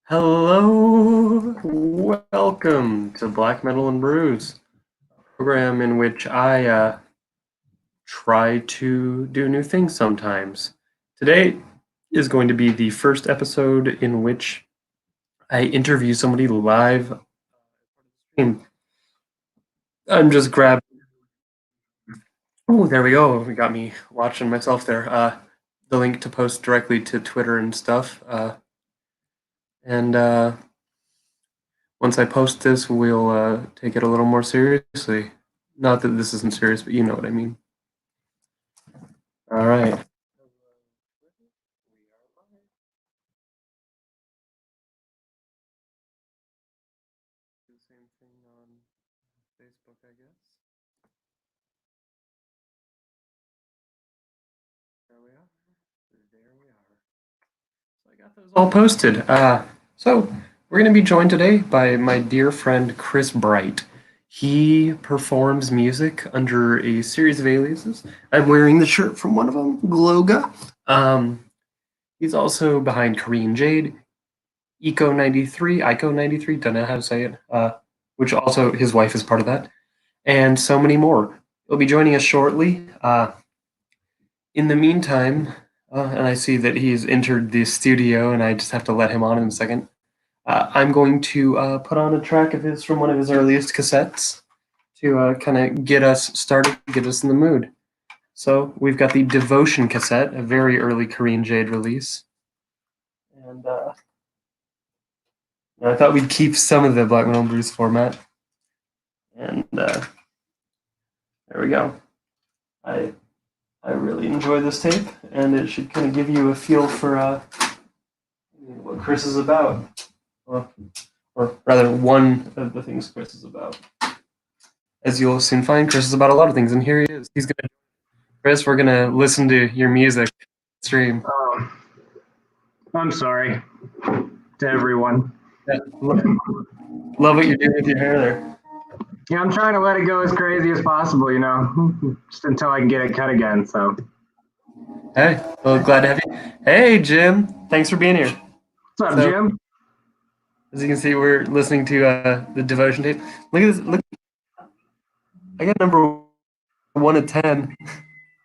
Hello, welcome to Black Metal and Brews, a program in which I try to do new things sometimes. Today is going to be the first episode in which I interview somebody live. I'm just grabbing. Oh, there we go. We got me watching myself there. The link to post directly to Twitter and stuff. And once I post this, we'll take it a little more seriously. Not that this isn't serious, but you know what I mean. All right. Do the same thing on Facebook, I guess. There we are. There we are. So I got those all posted. So we're going to be joined today by my dear friend Chris Bright. He performs music under a series of aliases. I'm wearing the shirt from one of them, Gloga. He's also behind Korean Jade, Ico93, don't know how to say it, which also his wife is part of that, and so many more. He'll be joining us shortly. In the meantime, and I see that he's entered the studio, and I just have to let him on in a second. I'm going to put on a track of his from one of his earliest cassettes to kind of get us started, get us in the mood. So we've got the Devotion cassette, a very early Korean Jade release. And I thought we'd keep some of the Black Metal Brews format. And there we go. I really enjoy this tape, and it should kind of give you a feel for what Chris is about. Or rather, one of the things Chris is about. As you'll soon find, Chris is about a lot of things, and here he is. Chris, we're gonna listen to your music stream. I'm sorry to everyone. Yeah, love what you're doing with your hair there. Yeah, I'm trying to let it go as crazy as possible, just until I can get it cut again. So, hey, well, glad to have you. Hey, Jim, thanks for being here. What's up, Jim? As you can see, we're listening to the Devotion tape. Look at this. Look, I got number 1 of 10.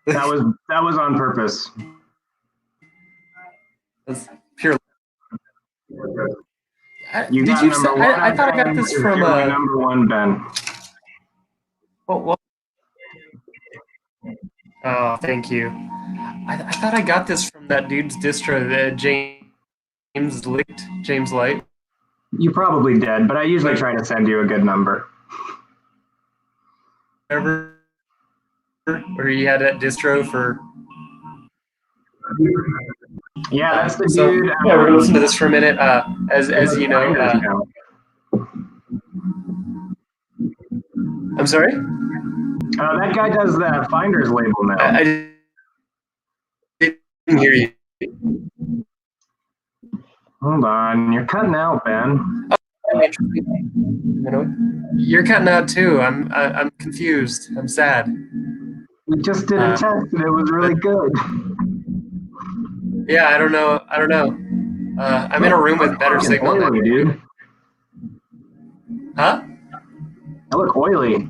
That was on purpose. That's pure. You did got you? number Say, one I thought I got this from number one, Ben. Well, oh, thank you. I thought I got this from that dude's distro, James Light. You probably did, but I usually try to send you a good number. Where he had that distro for. Yeah, that's the so, dude. Yeah, we're gonna listen to this for a minute. As you know. I'm sorry. That guy does the Finder's label now. I didn't hear you. Hold on, you're cutting out, Ben. You're cutting out too. I'm confused. I'm sad. We just did a test and it was really good. Yeah, I don't know. I'm in a room with better signal oily, now. Dude. Huh? I look oily.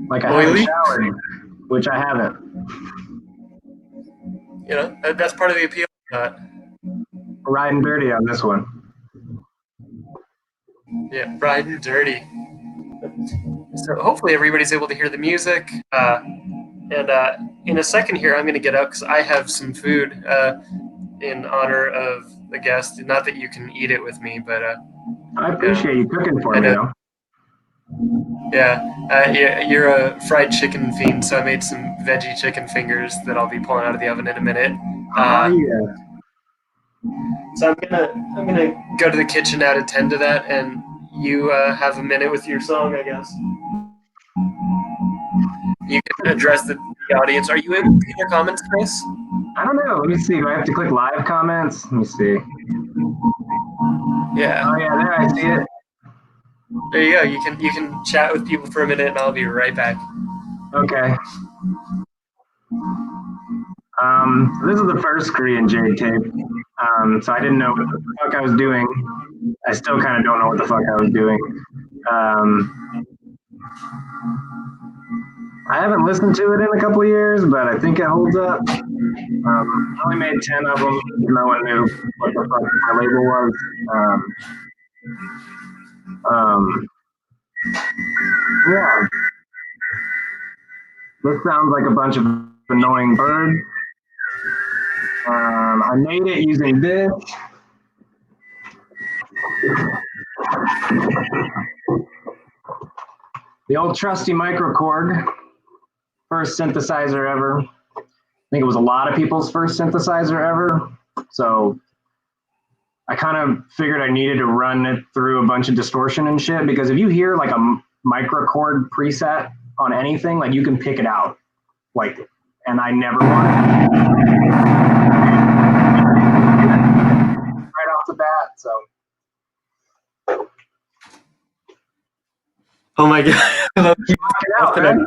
Like I haven't showered, which I haven't. That's part of the appeal. Riding dirty on this one. Yeah, riding dirty. So hopefully everybody's able to hear the music. And in a second here, I'm going to get up because I have some food in honor of the guest. Not that you can eat it with me, but I appreciate you cooking for me, though. Yeah, you're a fried chicken fiend, so I made some veggie chicken fingers that I'll be pulling out of the oven in a minute. Yeah. So I'm gonna go to the kitchen now to tend to that, and you have a minute with your song, I guess. You can address the audience. Are you able to get your comments, Chris? I don't know. Let me see. Do I have to click live comments? Let me see. Yeah. Oh yeah, there I see it. There you go. You can chat with people for a minute, and I'll be right back. Okay. So this is the first Korean Jade tape. So I didn't know what the fuck I was doing. I still kind of don't know what the fuck I was doing. Um, I haven't listened to it in a couple of years, but I think it holds up. I only made 10 of them. No one knew what the fuck my label was. Um, yeah, this sounds like a bunch of annoying birds. I made it using this. The old trusty microKORG, first synthesizer ever. I think it was a lot of people's first synthesizer ever. So I kind of figured I needed to run it through a bunch of distortion and shit, because if you hear like a microKORG preset on anything, like you can pick it out. Like, and I never wanted right off the bat. So Oh my god! out, man.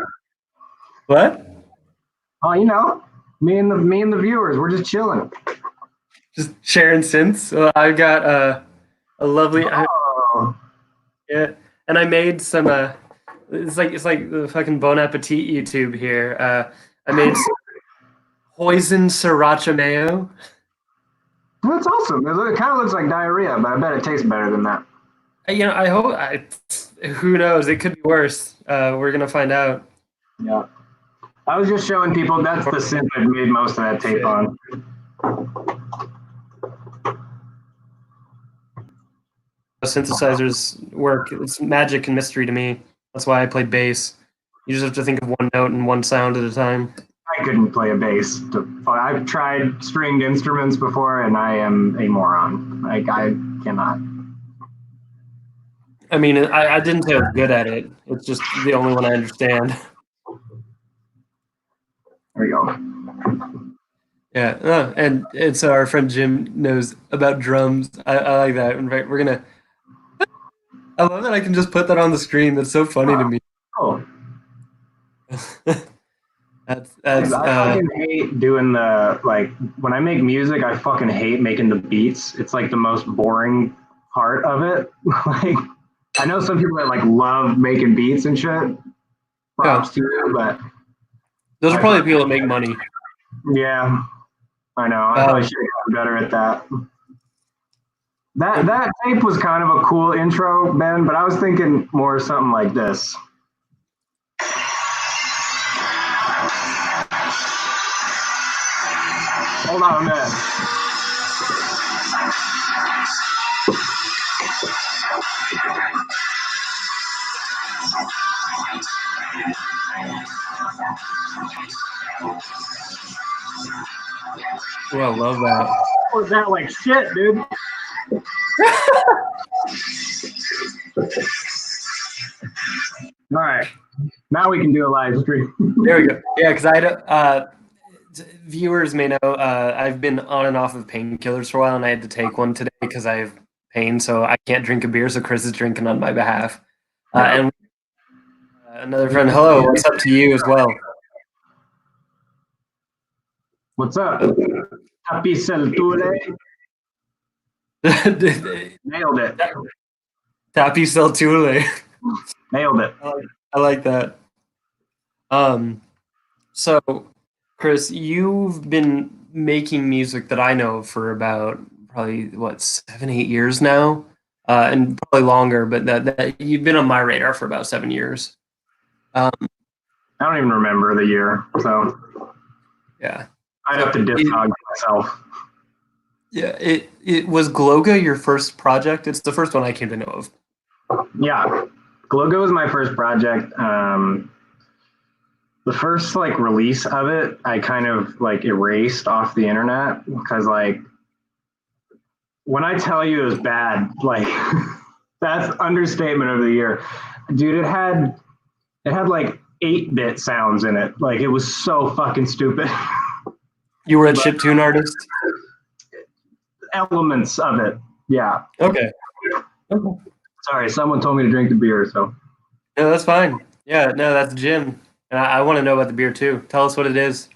What? Oh, you know, me and the viewers, we're just chilling. Just sharing synths. Well, I got a lovely. Oh. Yeah, and I made some. It's like the fucking Bon Appetit YouTube here. I made some hoisin sriracha mayo. That's awesome. It kind of looks like diarrhea, but I bet it tastes better than that. You know, I hope. Who knows? It could be worse. We're gonna find out. Yeah. I was just showing people that's the synth I made most of that tape on. Synthesizers work. It's magic and mystery to me. That's why I play bass. You just have to think of one note and one sound at a time. I couldn't play a bass. I've tried stringed instruments before, and I am a moron. Like, I cannot. I mean, I didn't say I was good at it. It's just the only one I understand. There you go. Yeah, and so our friend Jim knows about drums. I like that. In fact, we're gonna. I love that I can just put that on the screen. That's so funny to me. Cool. That's I fucking hate doing the, like, when I make music, I fucking hate making the beats. It's like the most boring part of it. Like, I know some people that like love making beats and shit. Props to you, but those are probably the people that make money. Yeah, I know. I probably should have gotten better at that. That tape was kind of a cool intro, Ben, but I was thinking more something like this. Hold on a minute. Oh, I love that. Was that like shit, dude? All right, now we can do a live stream. There we go. Yeah, because viewers may know I've been on and off of painkillers for a while, and I had to take one today because I have pain, so I can't drink a beer. So Chris is drinking on my behalf. And another friend, hello, what's up to you as well? What's up? Happy Selture. Nailed it. Tapi Seltule. Nailed it. I like that. So Chris, you've been making music that I know for about probably what 7, 8 years now, and probably longer. But that you've been on my radar for about 7 years. I don't even remember the year, so yeah, I'd have to discog myself. Yeah, it was Gloga your first project. It's the first one I came to know of. Yeah, Gloga was my first project. The first like release of it, I kind of like erased off the internet because like when I tell you it was bad, like that's understatement of the year, dude. It had like 8-bit sounds in it. Like it was so fucking stupid. You were a chiptune artist? Elements of it, yeah. Okay. Sorry, someone told me to drink the beer, so. No, that's fine. Yeah, no, that's Jim. And I want to know about the beer too. Tell us what it is.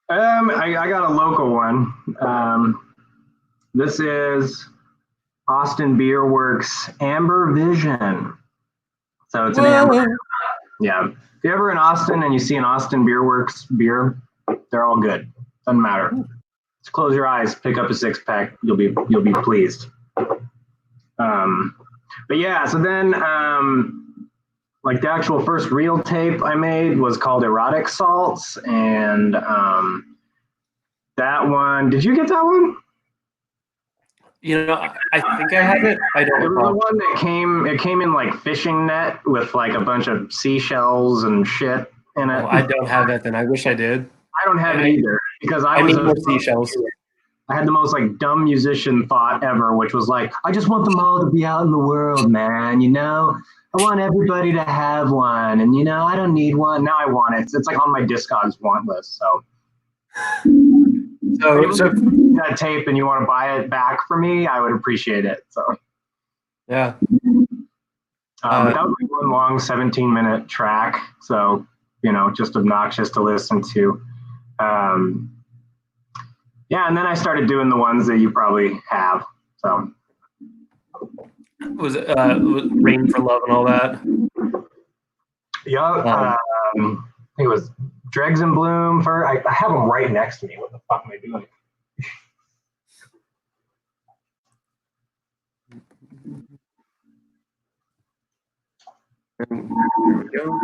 I got a local one. This is Austin Beer Works Amber Vision. So it's an amber. Whoa. Yeah. If you're ever in Austin and you see an Austin Beer Works beer, they're all good. Doesn't matter. Just close your eyes, pick up a 6-pack. You'll be pleased. But yeah, so then like the actual first real tape I made was called Erotic Salts, and that one. Did you get that one? I think I have it. I don't It was the recall. one that came in like fishing net with like a bunch of seashells and shit in it. Oh, I don't have that then. I wish I did. I don't have it I, either because I need more seashells. I had the most like dumb musician thought ever, which was like, I just want them all to be out in the world, man. I want everybody to have one, and I don't need one. Now I want it. It's like on my Discogs want list. So So that tape and you want to buy it back for me, I would appreciate it. So yeah. but that was like one long 17-minute track. So, just obnoxious to listen to. Yeah, and then I started doing the ones that you probably have. So Was Rain for Love and all that? yeah, I think it was Dregs and Bloom. I have them right next to me. What the fuck am I doing? Here we go.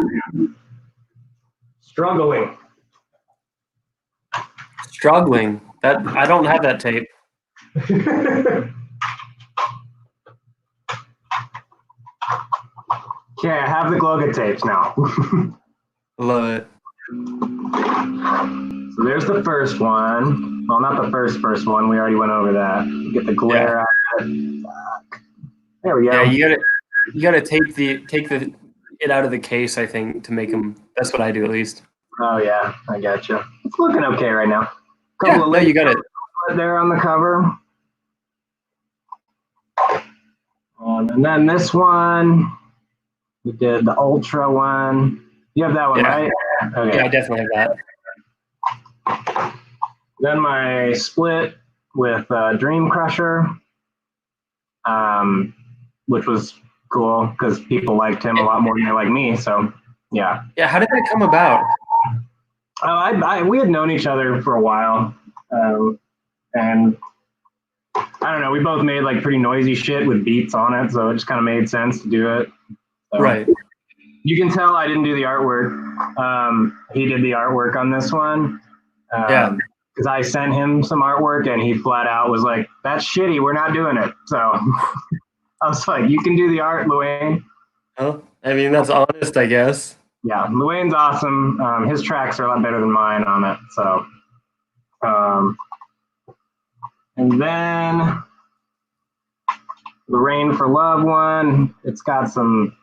Struggling. Struggling. That I don't have that tape. Okay, I have the Gloga tapes now. Love it. So there's the first one. Well, not the first one. We already went over that. Get the glare out of it. There we go. Yeah, you gotta take it out of the case, I think, to make them. That's what I do at least. Oh yeah, I got you. It's looking okay right now. Yeah, no, you got it. There on the cover. And then this one, we did the Ultra one. You have that one, right? Okay. Yeah, I definitely have that. Then my split with Dream Crusher, which was cool because people liked him a lot more than they like me. So yeah. Yeah, how did that come about? We had known each other for a while, and I don't know. We both made like pretty noisy shit with beats on it, so it just kind of made sense to do it. So, Right. You can tell I didn't do the artwork. He did the artwork on this one. Yeah. Because I sent him some artwork and he flat out was like, "That's shitty. We're not doing it." So I was like, "You can do the art, Luane." Well, I mean, that's honest, I guess. Yeah, Luane's awesome. His tracks are a lot better than mine on it. So, and then the Rain for Love one, it's got some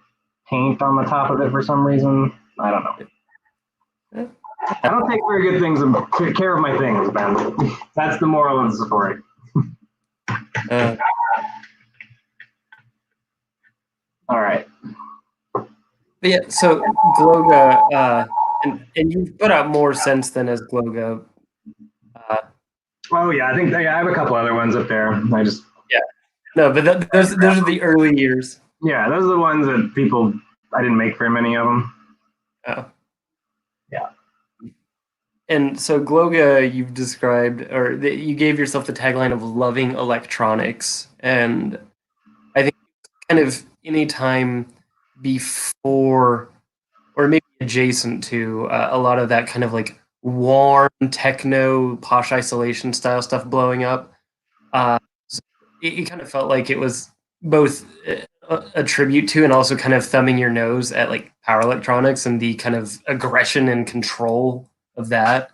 paint on the top of it for some reason. I don't know. I don't take very good care of my things, Ben. That's the moral of the story. All right. But yeah, so Gloga, and you've put out more since then as Gloga. Oh yeah, I think I have a couple other ones up there. No, but those are the early years. Yeah, those are the ones that I didn't make very many of them. Oh. Yeah. And so Gloga, you've described, or you gave yourself the tagline of loving electronics, and I think kind of any time before, or maybe adjacent to, a lot of that kind of like warm techno, posh isolation style stuff blowing up. So it kind of felt like it was both a tribute to and also kind of thumbing your nose at like power electronics and the kind of aggression and control of that.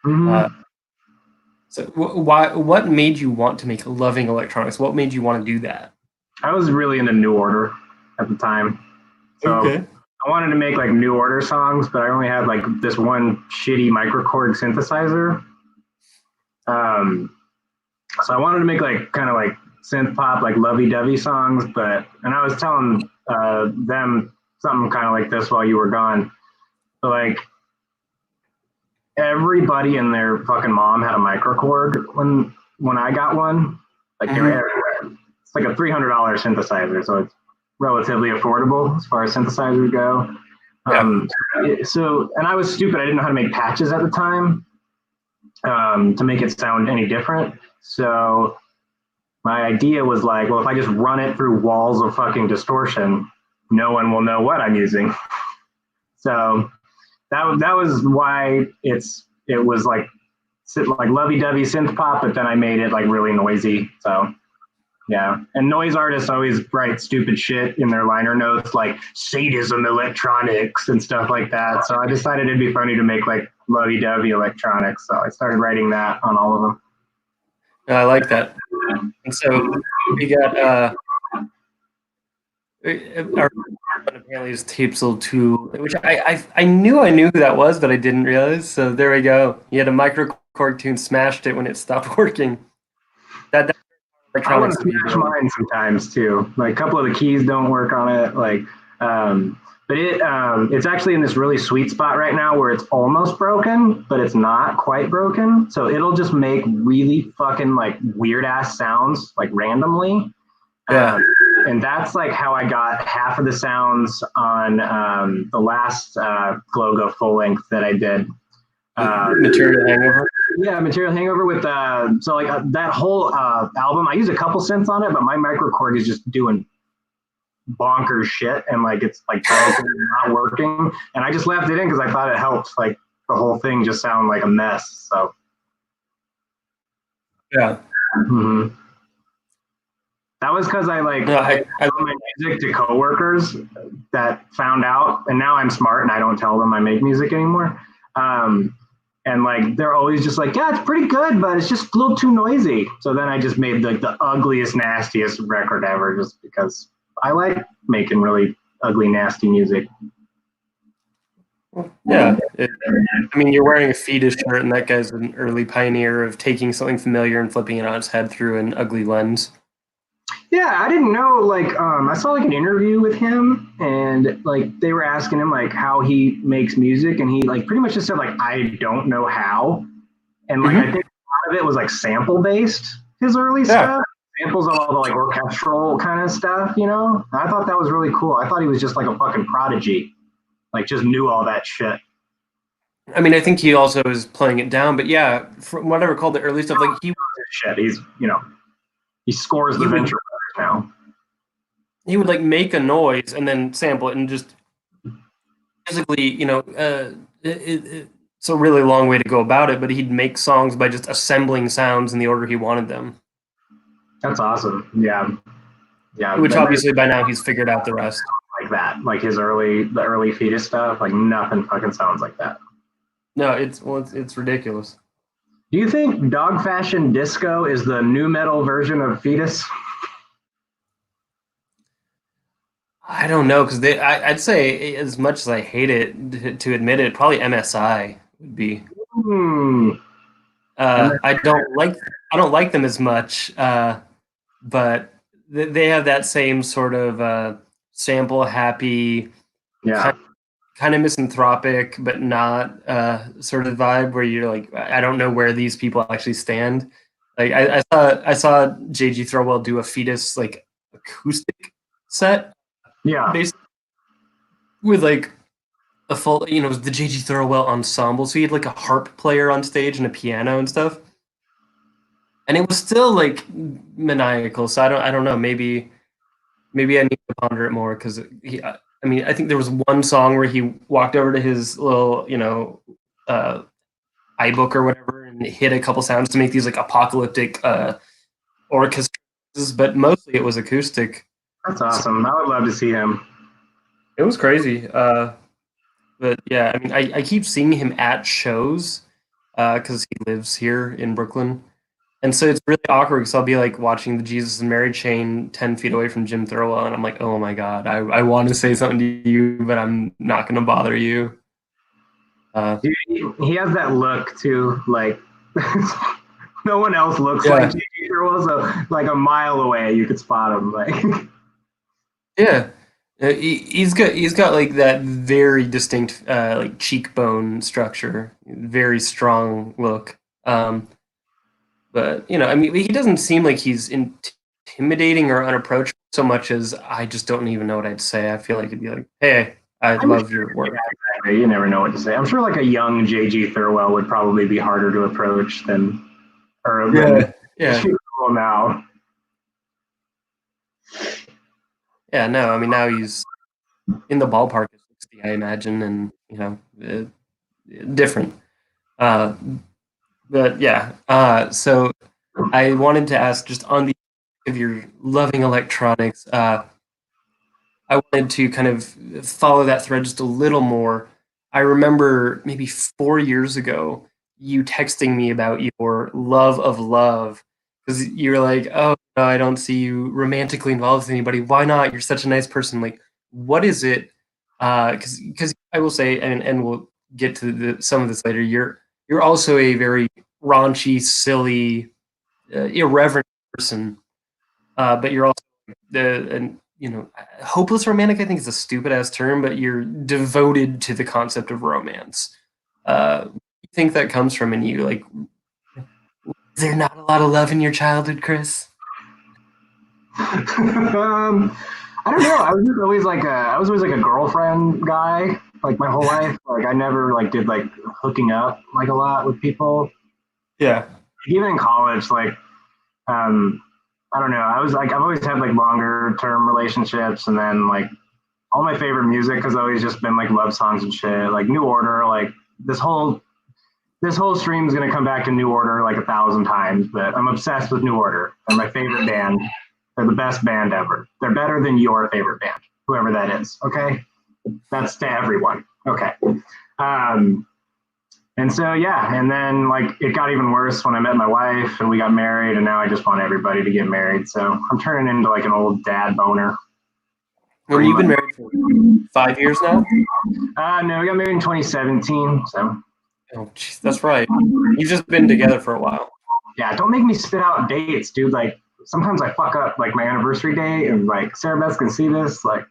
Mm-hmm. So what made you want to make loving electronics? What made you want to do that? I was really into New Order at the time. So Okay. I wanted to make like New Order songs, but I only had like this one shitty microKORG synthesizer. So I wanted to make like kind of like synth pop, like lovey-dovey songs, and I was telling them something kind of like this while you were gone. So like everybody and their fucking mom had a microKORG when I got one. Like they're Hmm. everywhere. It's like a $300 synthesizer, so it's relatively affordable as far as synthesizers go. Yeah. Um, and I was stupid. I didn't know how to make patches at the time to make it sound any different. So my idea was like, well, if I just run it through walls of fucking distortion, no one will know what I'm using. So that was why it was like lovey dovey synth pop, but then I made it like really noisy. So yeah, and noise artists always write stupid shit in their liner notes like sadism electronics and stuff like that. So I decided it'd be funny to make like lovey dovey electronics. So I started writing that on all of them. I like that. And so we got our apparently his tapes little tool, which I knew who that was, but I didn't realize. So there we go. He had a microKORG tune, smashed it when it stopped working. That's I want electronics to to be smash doing. mine sometimes too. Like a couple of the keys don't work on it. But it's actually in this really sweet spot right now where it's almost broken, but it's not quite broken. So it'll just make really fucking like weird ass sounds like randomly. Yeah. Um, and that's like how I got half of the sounds on the last Glogo full length that I did. Material hangover. Yeah, Material Hangover with that whole album. I use a couple synths on it, but my microKORG is just doing bonkers shit and like it's like broken and not working. And I just left it in because I thought it helped like the whole thing just sound like a mess. So Yeah. mm-hmm. That was because No, I I tell my music to coworkers that found out, and now I'm smart and I don't tell them I make music anymore. Um, and like they're always just like, yeah, it's pretty good, but it's just a little too noisy. So then I just made like the ugliest, nastiest record ever, just because I like making really ugly, nasty music. yeah. I mean, you're wearing a fetus shirt, and that guy's an early pioneer of taking something familiar and flipping it on its head through an ugly lens. Yeah, I didn't know. I saw like an interview with him, and like they were asking him like how he makes music, and he like pretty much just said like I don't know how, and like I Hmm. think a lot of it was like sample based. His early Yeah. stuff, samples of all the like orchestral kind of stuff. I thought that was really cool. I thought he was just like a fucking prodigy, like just knew all that shit. I mean, I think he also is playing it down, but yeah, from what I recall, the early stuff, like Shit, he scores the he would Venture Brothers now. he would like make a noise and then sample it and just physically, it's a really long way to go about it, but he'd make songs by just assembling sounds in the order he wanted them, That's awesome. Yeah, yeah. which obviously by now he's figured out the rest. Like that, like the early fetus stuff, like nothing fucking sounds like that. No, it's ridiculous. Do you think Dog Fashion Disco is the new metal version of Fetus? I don't know because I'd say as much as I hate it to admit it, probably MSI would be. Hmm. Uh, I don't like I don't like them as much, but they have that same sort of sample happy, Yeah. kind kind of misanthropic, but not sort of vibe where you're like, I don't know where these people actually stand. Like I saw JG Thirlwell do a Fetus like acoustic set, Yeah. basically with like a full, it was the JG Thirlwell ensemble. So he had like a harp player on stage and a piano and stuff, and it was still like maniacal. So I don't know. Maybe I need to ponder it more because I mean, I think there was one song where he walked over to his little, uh, iBook or whatever, and hit a couple sounds to make these like apocalyptic orchestras, but mostly it was acoustic. That's So awesome. I would love to see him. it was crazy. But yeah, I mean, I keep seeing him at shows because he lives here in Brooklyn. And so it's really awkward because I'll be like watching the Jesus and Mary chain 10 feet away from Jim Thurwell, and I'm like, oh my God, I want to say something to you, but I'm not going to bother you. Uh, Dude, he has that look too. Like no one else looks like yeah, J.J. Thirlwell, so like a mile away you could spot him. Like yeah. He's got like that very distinct like cheekbone structure, very strong look. But I mean, he doesn't seem like he's intimidating or unapproachable so much as I just don't even know what I'd say. I feel like it'd be like, "Hey, I I'm love sure, your yeah, work." exactly. You never know what to say. I'm sure like a young JG Thurwell would probably be harder to approach than Yeah, yeah, now. yeah. No, I mean now he's in the ballpark of 60, I imagine, and different. Uh, but yeah, so I wanted to ask just on the if you're loving electronics. I wanted to kind of follow that thread just a little more. I remember maybe 4 years ago, you texting me about your love of love because you're like, oh, no, I don't see you romantically involved with anybody. Why not? You're such a nice person. Like, what is it? Because I will say, and we'll get to some of this later. You're also a very raunchy, silly, irreverent person, but you're also and hopeless romantic. I think is a stupid ass term, but you're devoted to the concept of romance. You think that comes from in you? Like, is there not a lot of love in your childhood, Chris? I don't know. I was always like a girlfriend guy, like my whole life. Like I never like did like hooking up like a lot with people. Yeah, Even in college, um, I don't know. I was like I've always had like longer term relationships, and then like all my favorite music has always just been like love songs and shit. Like New Order, like this whole this whole stream is gonna come back to New Order like 1,000 times, but I'm obsessed with New Order. They're my favorite band. They're the best band ever. They're better than your favorite band, whoever that is. Okay, that's to everyone. Okay. Um, and so yeah, and then like it got even worse when I met my wife and we got married, and now I just want everybody to get married. So I'm turning into like an old dad boner. when you've been married for 5 years now. No, we got married in 2017. So Oh, geez, that's right. You've just been together for a while. yeah, don't make me spit out dates, dude. Like sometimes I fuck up like my anniversary day, and like Sarah Beth can see this. Like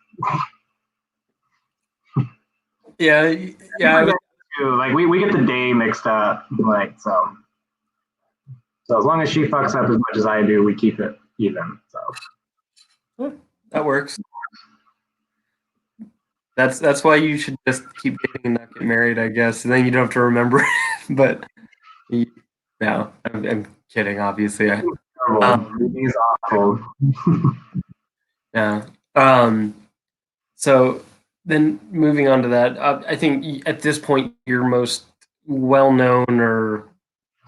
Yeah, yeah. I was, like we get the day mixed up. Like so as long as she fucks up as much as I do, we keep it even. that works. That's why you should just keep dating and not get married, I guess. And then you don't have to remember it. But no, I'm kidding. Obviously, Terrible. um, He's awful. yeah. So then moving on to that, I think at this point your most well-known or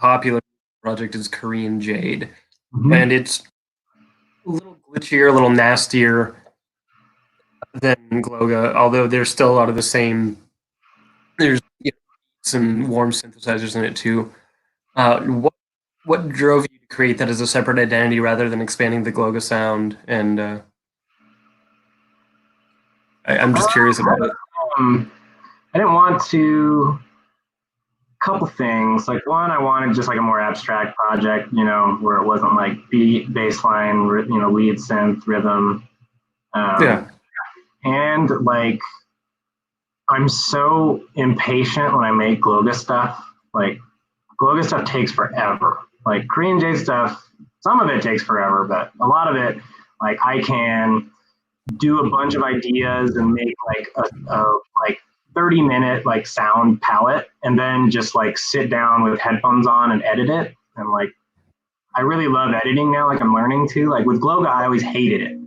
popular project is Korean Jade, Mm-hmm. and it's a little glitchier, a little nastier than Gloga, although there's still a lot of the same. There's some warm synthesizers in it too. What drove you to create that as a separate identity rather than expanding the Gloga sound? And I'm just curious about it. Um, I didn't want to. Couple things. Like one, I wanted just like a more abstract project, where it wasn't like beat, bass line, lead synth, rhythm. Yeah, Um, and like I'm so impatient when I make Gloga stuff. Like Gloga stuff takes forever. Like Korean J stuff, some of it takes forever, but a lot of it, like I can do a bunch of ideas and make like a like 30-minute like sound palette and then just like sit down with headphones on and edit it. And like I really love editing now, like I'm learning to. Like with Gloga, I always hated it.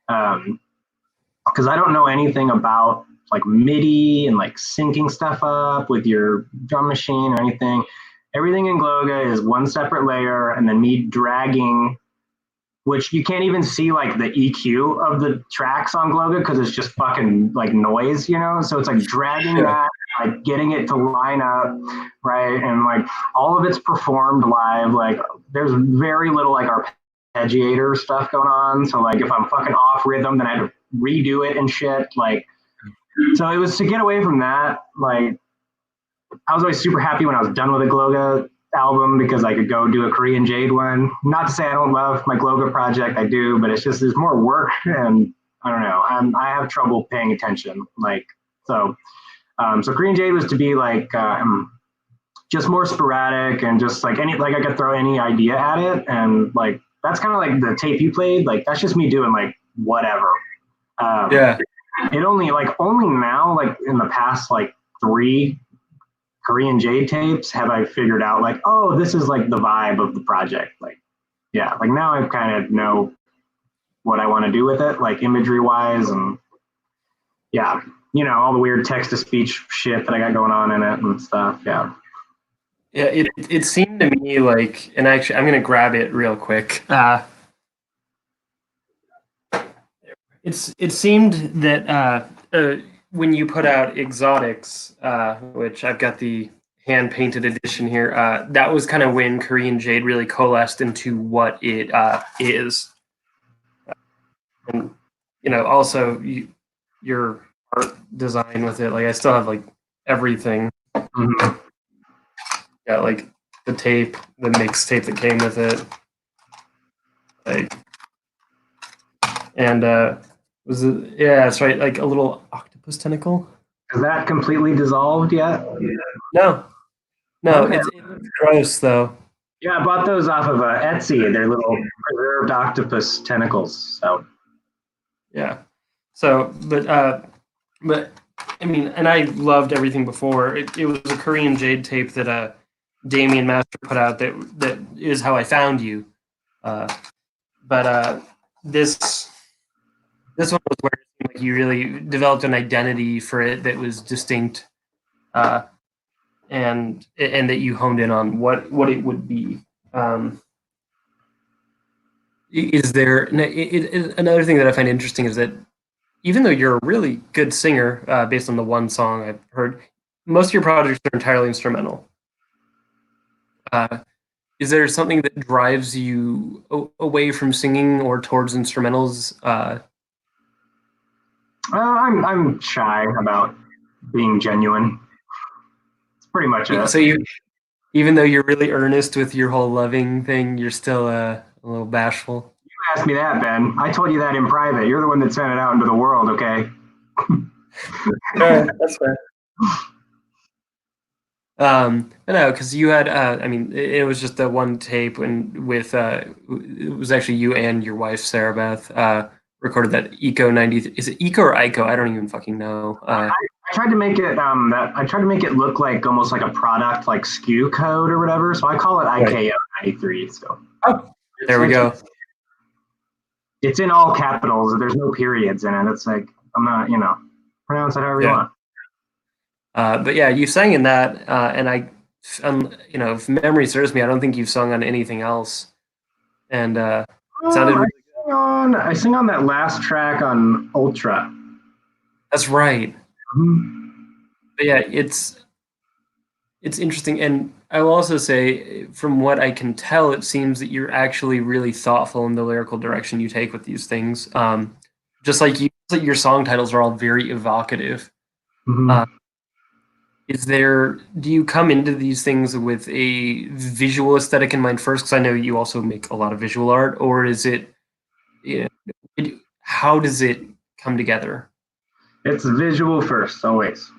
Because I don't know anything about like MIDI and like syncing stuff up with your drum machine or anything. Everything in Gloga is one separate layer, and then me dragging, which you can't even see like the EQ of the tracks on Gloga because it's just fucking like noise. So it's like dragging yeah, that, like getting it to line up, right? And like all of it's performed live. Like there's very little like arpeggiator stuff going on. So like if I'm fucking off rhythm, then I have to redo it and shit. Like so it was to get away from that. Like I was always super happy when I was done with a Gloga album because I could go do a Korean Jade one. Not to say I don't love my Gloga project, I do, but it's just there's more work and I don't know. I have trouble paying attention. Like so, so Korean Jade was to be like just more sporadic and just like I could throw any idea at it, and like that's kind of like the tape you played. Like that's just me doing like whatever. Yeah. It only now, like in the past like 3 Korean Jade tapes have I figured out like, oh, this is like the vibe of the project. Like, yeah, like now I kind of know what I want to do with it, like imagery wise, and yeah, all the weird text to speech shit that I got going on in it and stuff. Yeah. Yeah, it seemed to me like, and actually, I'm gonna grab it real quick. It seemed that when you put out Exotics, which I've got the hand painted edition here, that was kind of when Korean Jade really coalesced into what it is. And also your art design with it, like I still have like everything. Mm-hmm. Yeah, like the tape, the mixtape that came with it, like, and was it? Yeah, that's right. Like a little octopus tentacle. Is that completely dissolved yet? No, no, Okay. it's gross though. Yeah, I bought those off of Etsy. They're little preserved octopus tentacles. So Yeah. So, but I mean, and I loved everything before. It was a Korean Jade tape that Damien Master put out. That is how I found you. But this one was where it seemed like you really developed an identity for it that was distinct, and that you honed in on what it would be. Is there another thing that I find interesting is that even though you're a really good singer, based on the one song I've heard, most of your projects are entirely instrumental. Is there something that drives you away from singing or towards instrumentals? I'm shy about being genuine. It's pretty much it. So even though you're really earnest with your whole loving thing, you're still a little bashful. You asked me that, Ben. I told you that in private. You're the one that sent it out into the world, okay? That's fair. No, because you had, I mean, it was just the one tape with, it was actually you and your wife, Sarah Beth, recorded that Eco 90. Is it Eco or Ico? I don't even fucking know. I tried to make it I tried to make it look like almost like a product like SKU code or whatever. So I call it IKO 93. So there we go. It's in all capitals. There's no periods in it. It's like I'm not, pronounce it however you want. But yeah, you sang in that, and if memory serves me, I don't think you've sung on anything else. And it sounded really good. I sing on that last track on Ultra. That's right. Mm-hmm. But yeah, it's interesting, and I will also say, from what I can tell, it seems that you're actually really thoughtful in the lyrical direction you take with these things. Just like your song titles are all very evocative. Mm-hmm. Do you come into these things with a visual aesthetic in mind first? Because I know you also make a lot of visual art, or is it, how does it come together? It's visual first, always.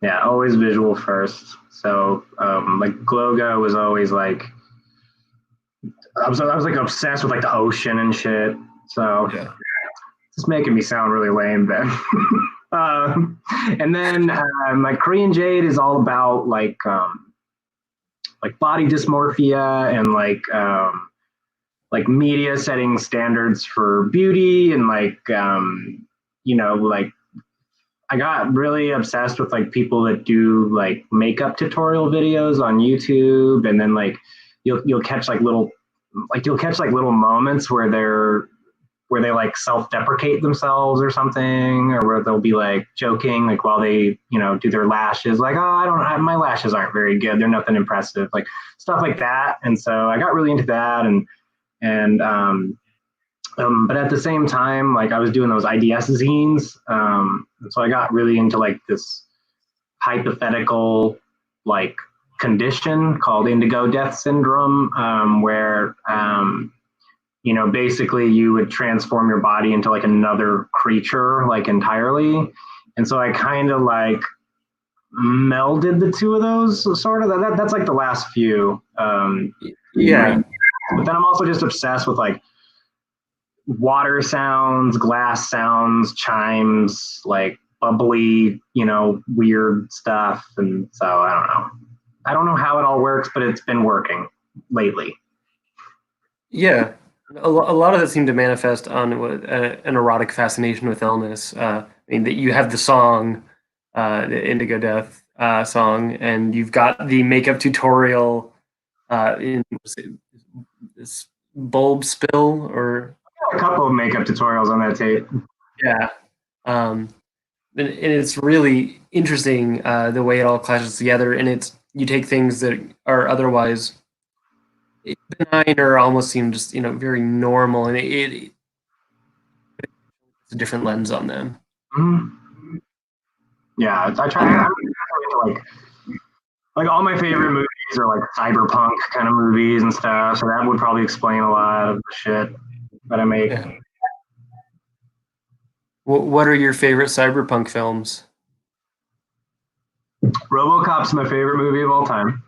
Yeah, always visual first. So, like Gloga was always like, I was like obsessed with like the ocean and shit. So, Yeah. It's making me sound really lame, Ben. And then my Korean Jade is all about like body dysmorphia and like media setting standards for beauty and like like I got really obsessed with like people that do like makeup tutorial videos on YouTube, and then like you'll catch like little moments where they like self-deprecate themselves or something, or where they'll be like joking like while they do their lashes, like, oh, my lashes aren't very good, they're nothing impressive, like stuff like that. And so I got really into that, and but at the same time, like I was doing those IDS zines, and so I got really into like this hypothetical like condition called indigo death syndrome, where basically you would transform your body into like another creature, like entirely. And so I kind of like melded the two of those sort of. That's like the last few. Yeah. But then I'm also just obsessed with like water sounds, glass sounds, chimes, like bubbly, weird stuff. And so I don't know. I don't know how it all works, but it's been working lately. Yeah. A lot of that seemed to manifest on an erotic fascination with illness. I mean, that you have the song, the Indigo Death song, and you've got the makeup tutorial in this bulb spill or A couple of makeup tutorials on that tape. yeah. Um, and it's really interesting the way it all clashes together. And it's you take things that are otherwise benign or almost seem just very normal, and it's a different lens on them. Mm-hmm. Yeah, I try. I'm into like all my favorite movies are like cyberpunk kind of movies and stuff. So that would probably explain a lot of the shit that I make. Yeah. What are your favorite cyberpunk films? RoboCop's my favorite movie of all time.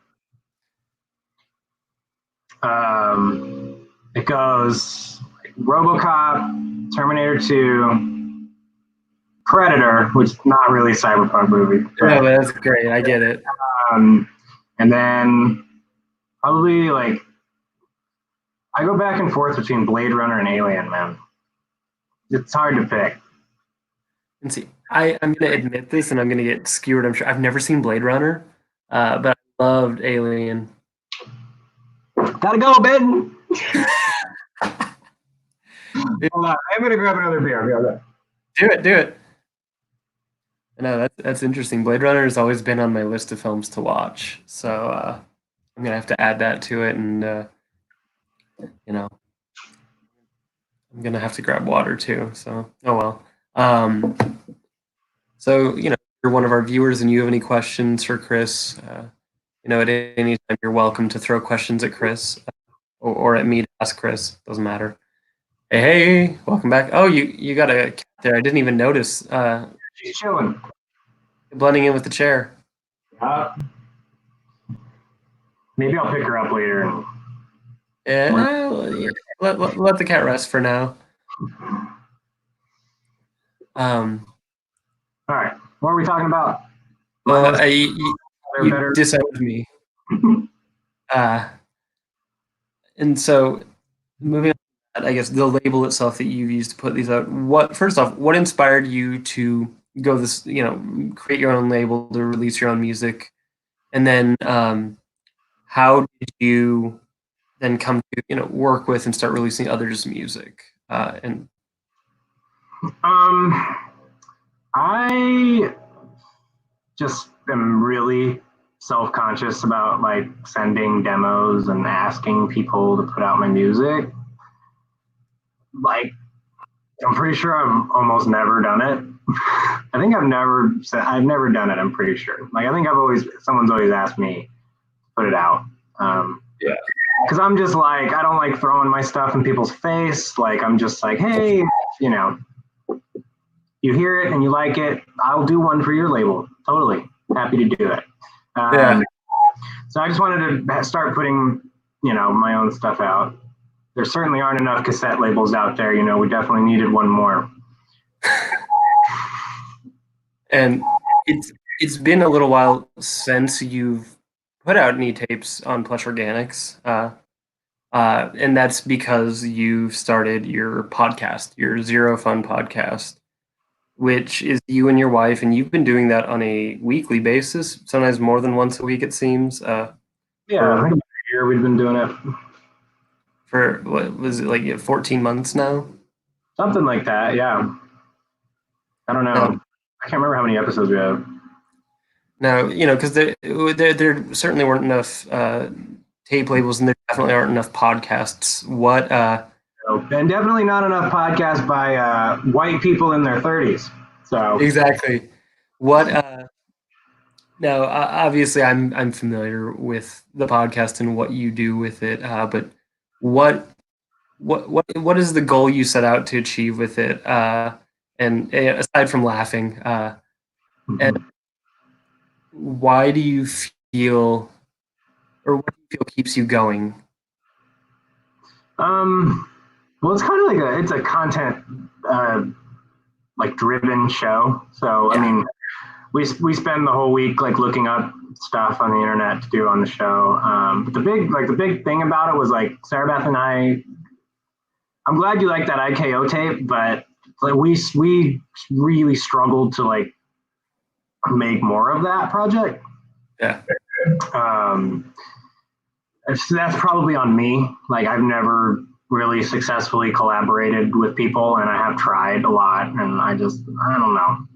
It goes RoboCop, Terminator 2, Predator, which is not really a cyberpunk movie, Yeah, but that's great. I get it. um, and then probably like I go back and forth between Blade Runner and Alien, man. It's hard to pick. And see, I'm going to admit this, and I'm going to get skewered. I'm sure I've never seen Blade Runner, but I loved Alien. Gotta go, Ben. It- Hold on, I'm gonna grab another beer. Okay. do it. No, that's interesting. Blade Runner has always been on my list of films to watch, so I'm gonna have to add that to it, and you know, I'm gonna have to grab water too. So, oh well. Um, so you're one of our viewers, and you have any questions for Chris? At any time, you're welcome to throw questions at Chris or at me to ask Chris. Doesn't matter. Hey, welcome back. Oh, you got a cat there. I didn't even notice. She's chilling. Blending in with the chair. Maybe I'll pick her up later. Yeah, let the cat rest for now. Um, All right, what are we talking about? My list you better. disowned me. Uh, and so moving on, I guess the label itself that you've used to put these out. First off, what inspired you to go this, create your own label to release your own music, and then how did you then come to work with and start releasing others' music? And I just am really self-conscious about like sending demos and asking people to put out my music. Like, I'm pretty sure I've almost never done it. I think I've never done it. I'm pretty sure. Like, I think someone's always asked me to put it out. yeah, Because I'm just like, I don't like throwing my stuff in people's face. Like, I'm just like, hey, you know, you hear it and you like it, I'll do one for your label. Totally happy to do it. yeah. So I just wanted to start putting, my own stuff out. There certainly aren't enough cassette labels out there. We definitely needed one more. And it's been a little while since you've put out any tapes on Plush Organics, and that's because you've started your podcast, your Zero Fun podcast, which is you and your wife, and you've been doing that on a weekly basis, sometimes more than once a week, it seems. Yeah, I think about a year we've been doing it. For what was it, like 14 months now? Something like that, yeah. I don't know. Now, I can't remember how many episodes we have. now because there certainly weren't enough tape labels, and there definitely aren't enough podcasts. What And definitely not enough podcasts by white people in their 30s. So exactly? What now? Obviously, I'm familiar with the podcast and what you do with it, but what what is the goal you set out to achieve with it? And aside from laughing, and why do you feel, or what do you feel keeps you going? Well, it's kind of like it's a content uh, like driven show. So I Yeah. mean, we spend the whole week like looking up stuff on the internet to do on the show. But the big thing about it was like Sarah Beth and I. I'm glad you like that IKO tape, but like we really struggled to like make more of that project. Yeah. Um, that's probably on me. Like I've never really successfully collaborated with people, and I have tried a lot, and I don't know.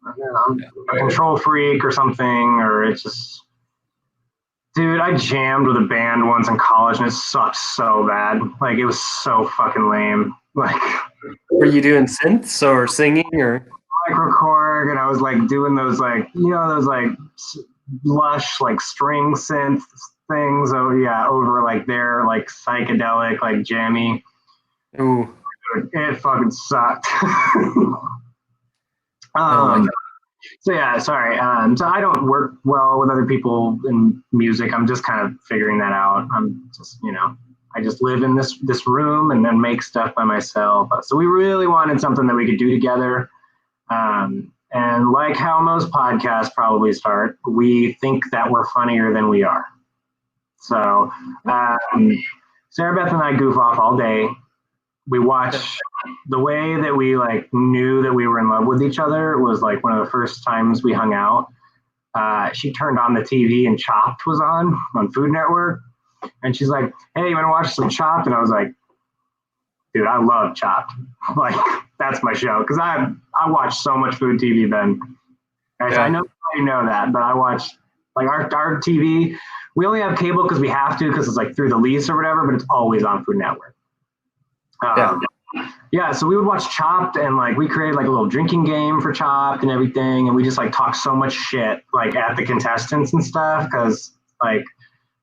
I'm a control freak or something, or it's just, dude. I jammed with a band once in college, and it sucked so bad. Like it was so fucking lame. Like Were you doing synths or singing or? microcorg, and I was like doing those like those like lush like string synth things. Oh yeah, over like their like psychedelic like jammy. Ooh. It fucking sucked. Oh my um, god. so yeah, sorry. So I don't work well with other people in music. I'm just kind of figuring that out. I'm just I just live in this room and then make stuff by myself. So we really wanted something that we could do together. And like how most podcasts probably start, we think that we're funnier than we are. So Sarah Beth and I goof off all day. We watch the way that we like knew that we were in love with each other was like one of the first times we hung out. She turned on the TV and Chopped was on Food Network, and she's like, "Hey, you want to watch some Chopped?" And I was like, "Dude, I love Chopped. Like that's my show because I watched so much food TV then. Guys, I Yeah. know you know that, but I watch like our TV. We only have cable because we have to because it's like through the lease or whatever, but it's always on Food Network. Yeah. Um, yeah, so we would watch Chopped and like we created like a little drinking game for Chopped and everything, and we just like talked so much shit like at the contestants and stuff because like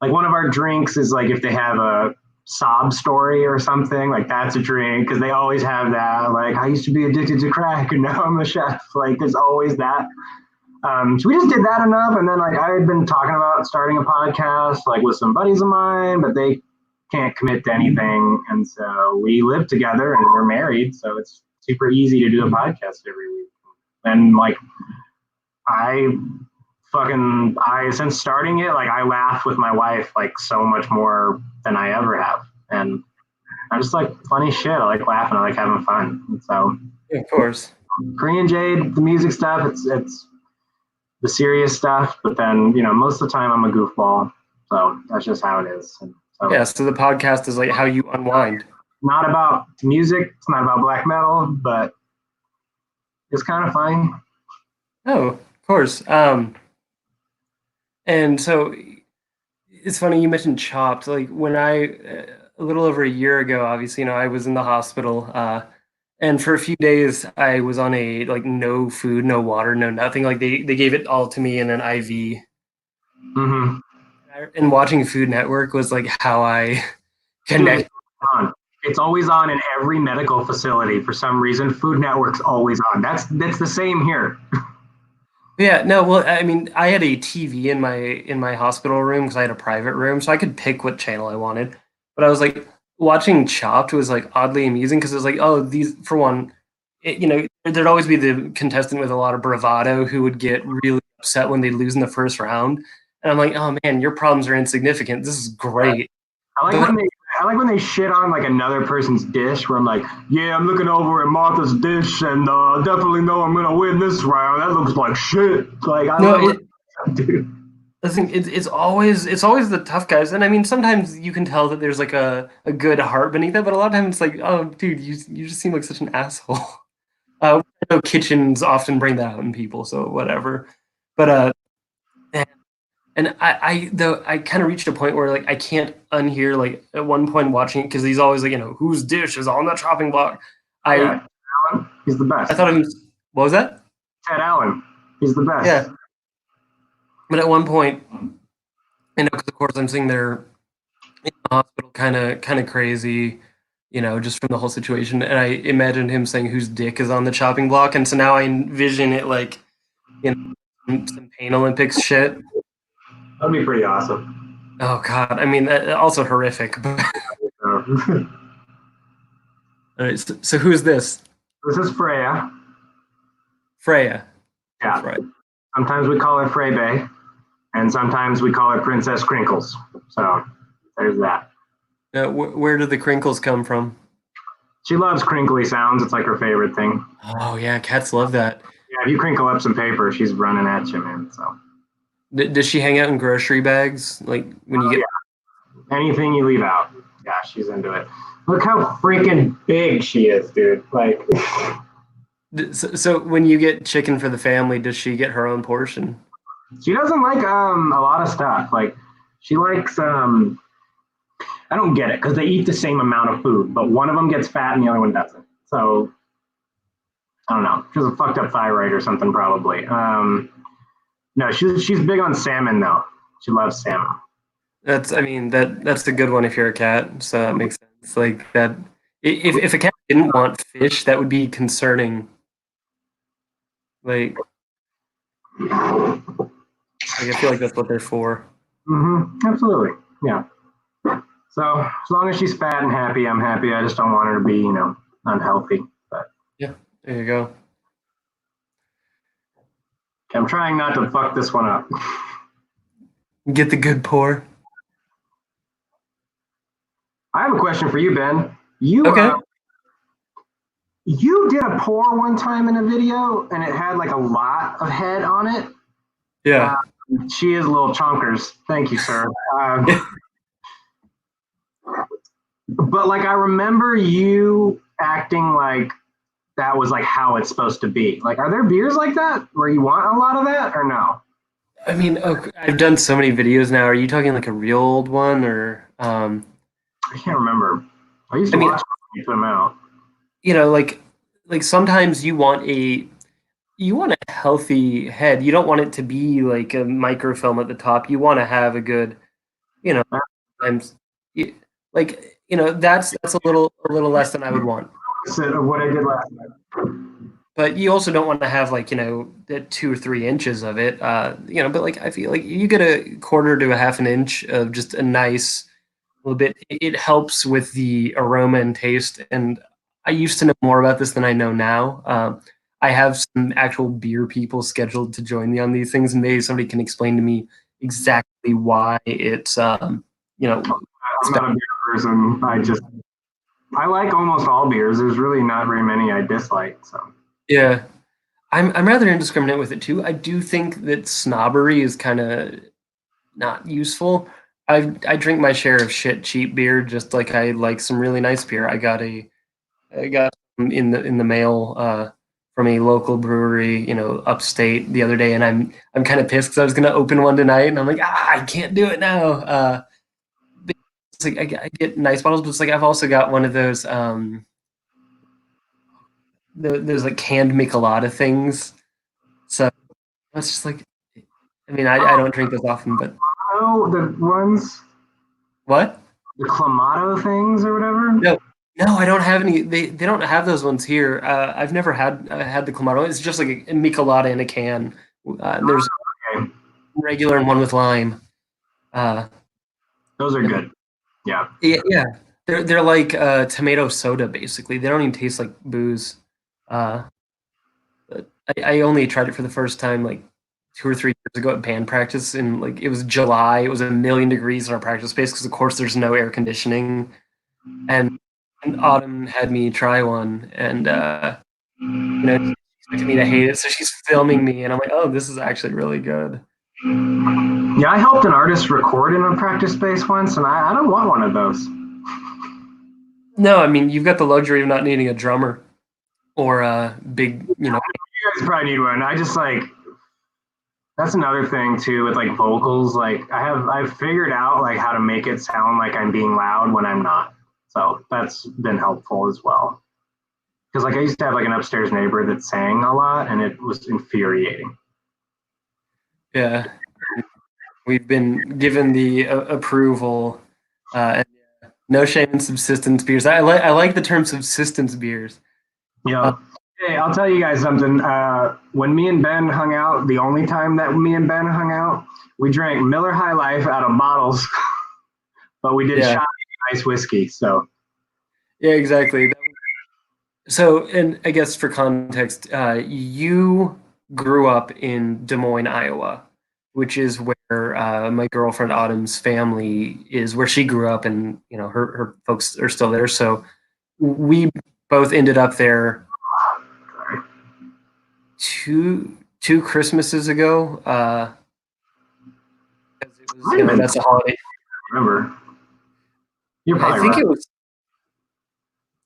one of our drinks is like if they have a sob story or something, like that's a drink because they always have that. Like I used to be addicted to crack and now I'm a chef. Like there's always that. So we just did that enough, and then like I had been talking about starting a podcast like with some buddies of mine, but they can't commit to anything, and so we live together and we're married, so it's super easy to do a podcast every week. And like I I since starting it, like I laugh with my wife like so much more than I ever have, and I just like funny shit. I like laughing. I like having fun. And so Yeah, of course. Korean Jade, the music stuff, it's the serious stuff, but then most of the time I'm a goofball, so that's just how it is. And so Yeah. So the podcast is like how you unwind. not about music, it's not about black metal, but it's kind of funny. Oh, of course. And so it's funny you mentioned Chopped. Like when a little over a year ago, obviously, I was in the hospital, and for a few days I was on a like no food, no water, no nothing. Like they gave it all to me in an IV. Mm-hmm. And watching Food Network was like how I Dude, it's connect. on. It's always on in every medical facility for some reason. Food Network's always on. That's the same here. Yeah, no, well, I mean, I had a TV in my hospital room because I had a private room, so I could pick what channel I wanted. But I was like watching Chopped was like oddly amusing because it was like, oh, these for one, there'd always be the contestant with a lot of bravado who would get really upset when they lose in the first round, and I'm like, oh man, your problems are insignificant. This is great. I like But when they I like when they shit on like another person's dish where I'm like, yeah, I'm looking over at Martha's dish and definitely know I'm gonna win this round. That looks like shit. Like I no, love it, dude. I think it's always the tough guys, and I mean sometimes you can tell that there's like a good heart beneath it, but a lot of times it's like, oh, dude, you just seem like such an asshole. I know kitchens often bring that out in people, so whatever. But and I though I kind of reached a point where like I can't unhear like at one point watching it because he's always like whose dish is on the chopping block. Oh I yeah, Allen, he's the I best. thought it was what was that? Ted Allen, he's the best. Yeah, but at one point, because of course I'm sitting there in the hospital, kind of crazy, just from the whole situation. And I imagined him saying whose dick is on the chopping block, and so now I envision it like some Pain Olympics shit. That'd be pretty awesome. Oh God, I mean, also horrific. But So, all right, so who's this? this is Freya. Freya. That's Yeah. right. Sometimes we call her Freybe, and sometimes we call her Princess Crinkles. So there's that. Where do the crinkles come from? She loves crinkly sounds. It's like her favorite thing. Oh yeah, cats love that. Yeah, if you crinkle up some paper, she's running at you, man. So, Does she hang out in grocery bags? Like when you oh get yeah, anything you leave out, yeah, she's into it. Look how freaking big she is, dude. Like, so when you get chicken for the family, does she get her own portion? she doesn't like a lot of stuff. Like, she likes I don't get it because they eat the same amount of food, but one of them gets fat and the other one doesn't. So I don't know. She has a fucked up thyroid or something, probably. No, she's big on salmon though. She loves salmon. I mean, that's a good one if you're a cat. So that makes sense. Like that, if a cat didn't want fish, that would be concerning. Like, I feel like that's what they're for. Absolutely. Yeah. So as long as she's fat and happy, I'm happy. I just don't want her to be, unhealthy. But Yeah, there you go. I'm trying not to fuck this one up. Get the good pour. I have a question for you, Ben. You Okay. you did a pour one time in a video, and it had like a lot of head on it. Yeah. She is little chonkers. Thank you, sir. But like, I remember you acting like that was like how it's supposed to be. Like, are there beers like that where you want a lot of that or no? I mean, I've done so many videos now. Are you talking like a real old one or I can't remember. I used I to mean, watch them when you put them out. like sometimes you want a healthy head. You don't want it to be like a microfilm at the top. You want to have a good, you know, times that's a little less than I would want. Opposite of what I did last night. But you also don't want to have like, the 2 or 3 inches of it. But like I feel like you get a quarter to a half an inch of just a nice little bit. It helps with the aroma and taste. And I used to know more about this than I know now. I have some actual beer people scheduled to join me on these things, and maybe somebody can explain to me exactly why it's I'm not a beer person. I like almost all beers. There's really not very many I dislike. So yeah. I'm rather indiscriminate with it too. I do think that snobbery is kind of not useful. I drink my share of shit cheap beer, just like I like some really nice beer. I got some in the mail from a local brewery, upstate the other day, and I'm kind of pissed because I was gonna open one tonight, and I'm like, I can't do it now. It's like I get nice bottles, but it's like I've also got one of those like canned Michelada things. So it's just like, I mean, I don't drink those often, but oh, the ones, what? the Clamato things or whatever. No, no, I don't have any. They don't have those ones here. I've never had the Clamato. It's just like a Michelada in a can. There's Okay, regular and one with lime. Uh, those are good. Yeah. yeah, yeah. They're like tomato soda basically. They don't even taste like booze. Uh, but I only tried it for the first time like 2 or 3 years ago at band practice, and like it was July. It was a million degrees in our practice space because of course there's no air conditioning. And Autumn had me try one, and she expected me to hate it, so she's filming me, and I'm like, oh, this is actually really good. Yeah, I helped an artist record in a practice space once, and I don't want one of those. No, I mean you've got the luxury of not needing a drummer or a big, You guys probably need one. I just like that's another thing too with like vocals. Like I've figured out like how to make it sound like I'm being loud when I'm not. So that's been helpful as well. Because like I used to have like an upstairs neighbor that sang a lot, and it was infuriating. yeah. We've been given the approval. And no shame in subsistence beers. I like the term subsistence beers. Yeah. Hey, I'll tell you guys something. When me and Ben hung out, the only time that me and Ben hung out, we drank Miller High Life out of bottles, but we did Yeah, shot ice whiskey. So yeah, exactly. So, and I guess for context, you grew up in Des Moines, Iowa, which is where my girlfriend Autumn's family is, where she grew up, and her folks are still there. So we both ended up there two Christmases ago. 'Cause it was, might have been. that's a holiday. Remember, you're I probably think right. it was.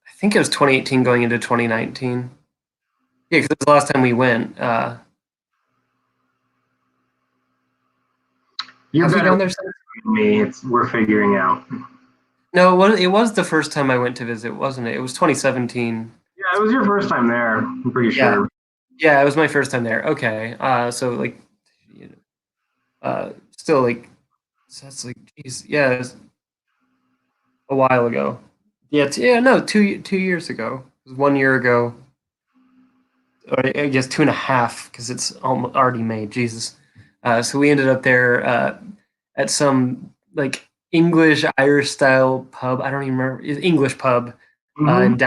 I think it was 2018 going into 2019. Yeah, because it was the last time we went. You're Have we better gone there since? than me. We're figuring out. No, it was the first time I went to visit, wasn't it? It was 2017. Yeah, it was your first time there. I'm pretty Yeah, sure. yeah, it was my first time there. Okay, so like, you know, still like, so that's like, geez, yeah, it was a while ago. Yeah, yeah, no, 2 years ago. It was 1 year ago, or I guess 2.5 because it's already May. Jesus. So we ended up there at some like English Irish style pub. I don't even remember. It's English pub in Hmm. downtown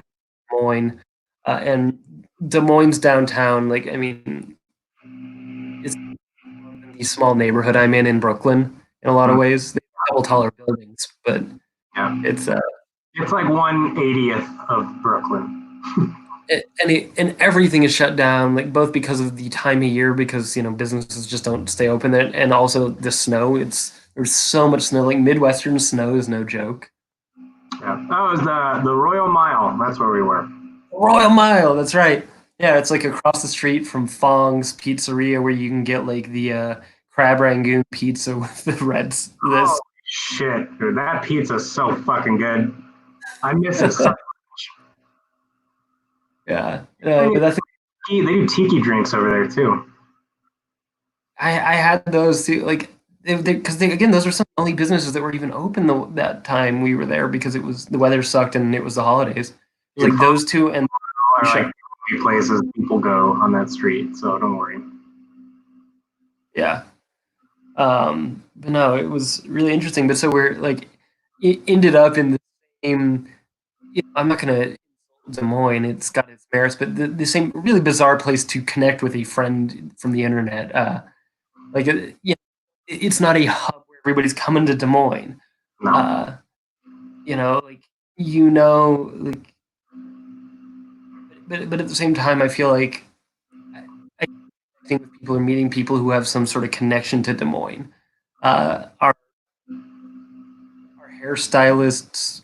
Des Moines, and Des Moines downtown. Like, I mean, it's in the small neighborhood I'm in Brooklyn in a lot of ways. They have a couple taller buildings, but Yeah, it's it's like 1/80th of Brooklyn. and everything is shut down, like both because of the time of year, because businesses just don't stay open, and also the snow. There's so much snow. Like Midwestern snow is no joke. Yeah, that was the Royal Mile. That's where we were. Royal Mile, that's right. Yeah, it's like across the street from Fong's Pizzeria, where you can get like the crab rangoon pizza with the reds. Oh This, shit, dude, that pizza's so fucking good. I miss it so. yeah, They but that's do tiki drinks over there too. I had those too. Like because again, those were some of the only businesses that were even open that time we were there, because it was the weather sucked and it was the holidays. It was Dude, like those two and are like shut. the only places people go on that street, so don't worry. Yeah. But no, it was really interesting. But so we're like, it ended up in the same. I'm not gonna Des Moines. It's got its merits, but the same really bizarre place to connect with a friend from the internet. Like, it's not a hub where everybody's coming to Des Moines. No. Uh, like, like, but at the same time, I feel like I think with people are meeting people who have some sort of connection to Des Moines. Our hairstylists,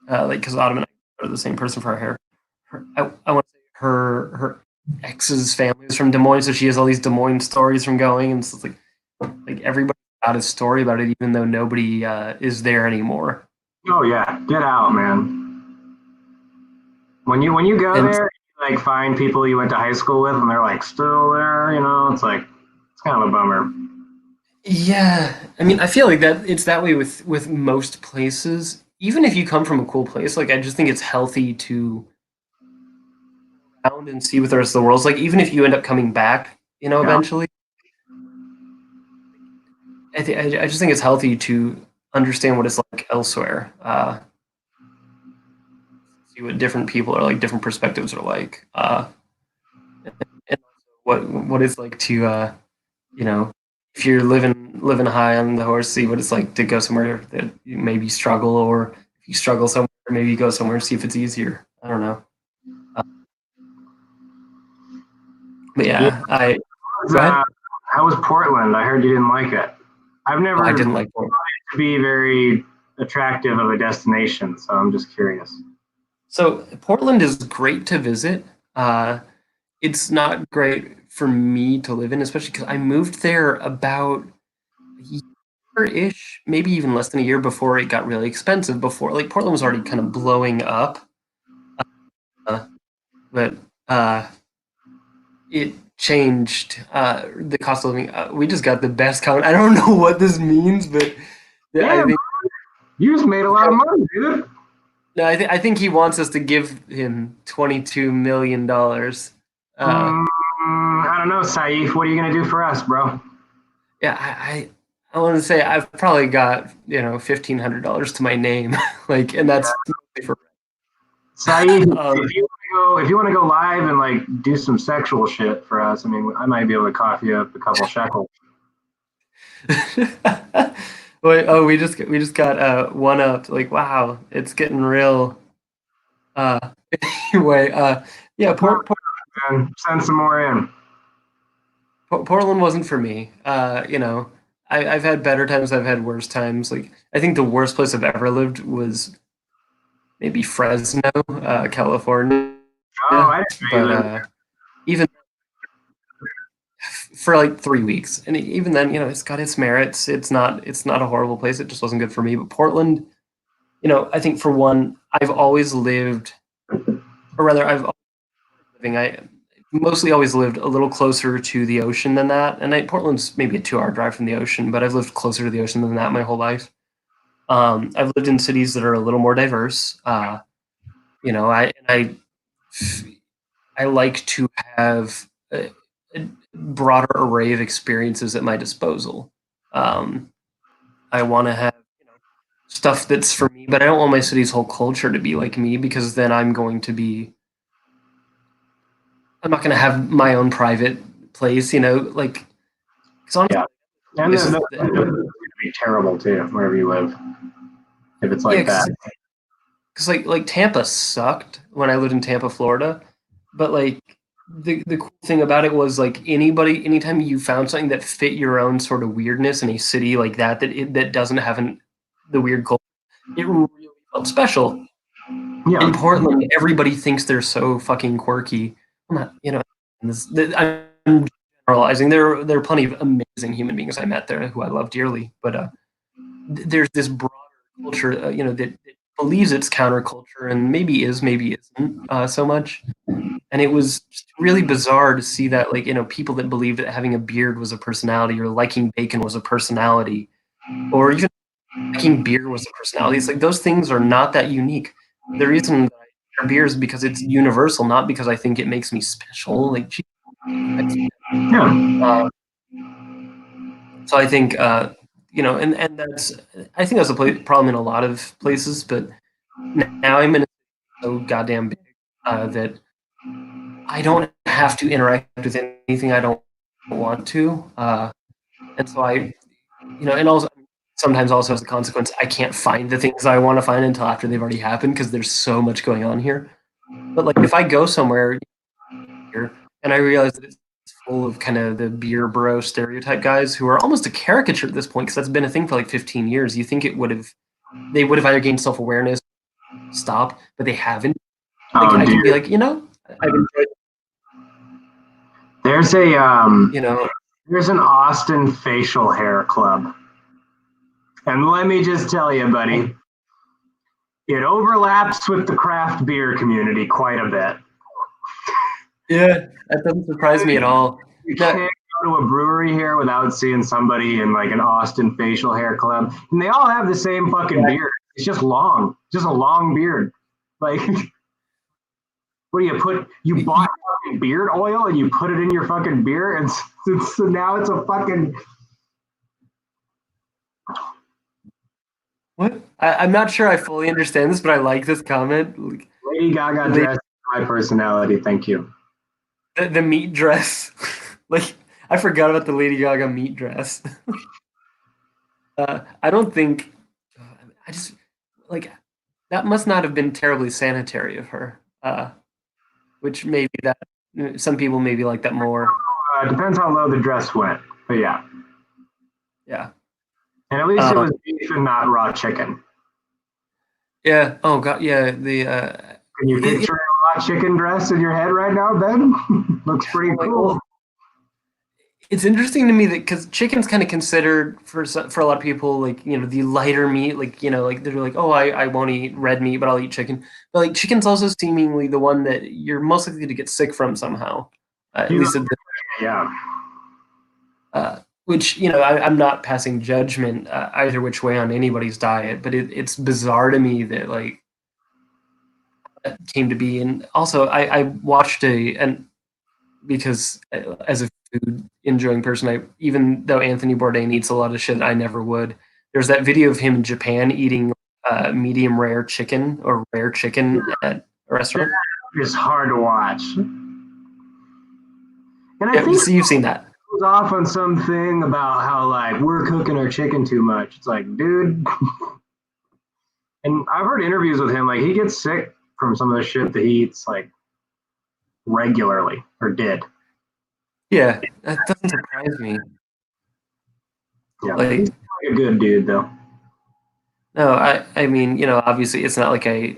like, because Autumn and I are the same person for our hair. I want to say her ex's family is from Des Moines, so she has all these Des Moines stories from going, and so it's like everybody got a story about it, even though nobody is there anymore. Oh yeah, get out, man. When you go And there, you like find people you went to high school with, and they're like still there. It's like it's kind of a bummer. yeah, I mean, I feel like that it's that way with most places. Even if you come from a cool place, like, I just think it's healthy to around and see what the rest of the world's like. Even if you end up coming back, Yeah. eventually, I just think it's healthy to understand what it's like elsewhere. See what different people are like, different perspectives are like, and what it's like to, you know, if you're living high on the horse, see what it's like to go somewhere that you maybe struggle, or if you struggle somewhere, maybe you go somewhere and see if it's easier. I don't know, uh, but Yeah. yeah, I go ahead. Uh, how was Portland? I heard you didn't like it. I've Oh, I never didn't like Portland. to be very attractive of a destination, so I'm just curious. So Portland is great to visit. Uh, it's not great for me to live in, especially because I moved there about a year-ish, maybe even less than a year before it got really expensive. Before, like, Portland was already kind of blowing up, uh, but uh, it changed the cost of living. We just got the best count. I don't know what this means, but I Yeah, think you just made a lot of money, dude. no, I think he wants us to give him $22 million. Uh, I don't know, Saif. What are you gonna do for us, bro? yeah, I want to say I've probably got $1,500 to my name, like, and that's mostly for Saif, um, if you want to go live and like do some sexual shit for us, I mean, I might be able to cough you up a couple shekels. Wait, oh, we just got one up. Like, wow, it's getting real. Uh, anyway, yeah, Man, send some more in. Portland wasn't for me. I've had better times. I've had worse times. Like, I think the worst place I've ever lived was maybe Fresno, California. Oh, I didn't know you But lived. even for like 3 weeks, and even then, it's got its merits. It's not a horrible place. It just wasn't good for me. But Portland, I think for one, I've always lived, or rather, I've always living. I mostly always lived a little closer to the ocean than that. And Portland's maybe a 2-hour drive from the ocean, but I've lived closer to the ocean than that my whole life. I've lived in cities that are a little more diverse. I like to have a broader array of experiences at my disposal. Um, I want to have stuff that's for me, but I don't want my city's whole culture to be like me because then I'm not going to have my own private place, like, because honestly, Yeah, and places the that, food is gonna be terrible too, wherever you live, if it's yeah, like that. because like Tampa sucked when I lived in Tampa, Florida, but like the cool thing about it was like anytime you found something that fit your own sort of weirdness in a city like that doesn't have the weird culture, it really felt special. In Yeah. Portland, everybody thinks they're so fucking quirky. I'm not, I'm generalizing. There are plenty of amazing human beings I met there who I love dearly, but there's this broader culture, that believes it's counterculture and maybe is, maybe isn't so much. And it was just really bizarre to see that, like, people that believed that having a beard was a personality, or liking bacon was a personality, or even liking beer was a personality. It's like those things are not that unique. The reason that I drink beer is because it's universal, not because I think it makes me special. Like, gee, Yeah. uh, so I think, and I think that's a problem in a lot of places. But now I'm in so goddamn big that I don't have to interact with anything I don't want to, and so and also sometimes also as a consequence, I can't find the things I want to find until after they've already happened because there's so much going on here. But like if I go somewhere here and I realize that it's full of kind of the beer bro stereotype guys who are almost a caricature at this point because that's been a thing for like 15 years. You think they would have either gained self awareness, stopped, but they haven't. Like Oh, I can be dude. like, I've enjoyed, There's a you know, there's an Austin facial hair club, and let me just tell you, buddy, it overlaps with the craft beer community quite a bit. yeah, that doesn't surprise me at all. You No, can't go to a brewery here without seeing somebody in like an Austin facial hair club, and they all have the same fucking yeah, beard. It's just long, just a long beard. Like, what do you put? You y- bought fucking beard oil and you put it in your fucking beer, and so now it's a fucking. what? I'm not sure I fully understand this, but I like this comment. Like, Lady Gaga the, dress my personality. Thank you. the meat dress. Like, I forgot about the Lady Gaga meat dress. I don't think. I just like that must not have been terribly sanitary of her. Which maybe that some people maybe like that more. Depends how low the dress went, but yeah. Yeah. And at least it Um, was beef and not raw chicken. yeah. Oh god. Yeah. Can you picture a raw chicken dress in your head right now, Ben? Looks pretty like, cool. well, it's interesting to me that because chicken's kind of considered for a lot of people like the lighter meat, like like they're like, oh, I won't eat red meat but I'll eat chicken, but like chicken's also seemingly the one that you're most likely to get sick from somehow, at You, least at yeah. which I'm not passing judgment either which way on anybody's diet, but it's bizarre to me that like that came to be. And also I watched a an because as a food enjoying person, even though Anthony Bourdain eats a lot of shit I never would. There's that video of him in Japan eating medium rare chicken or rare chicken at a restaurant. It's hard to watch. And I Yeah, think so you've seen that. it goes off on something about how like we're cooking our chicken too much. It's like, dude. And I've heard interviews with him, like he gets sick from some of the shit that he eats like regularly or did. Yeah, that doesn't surprise me. Yeah. Like, He's a good dude though. no, I mean, obviously it's not like I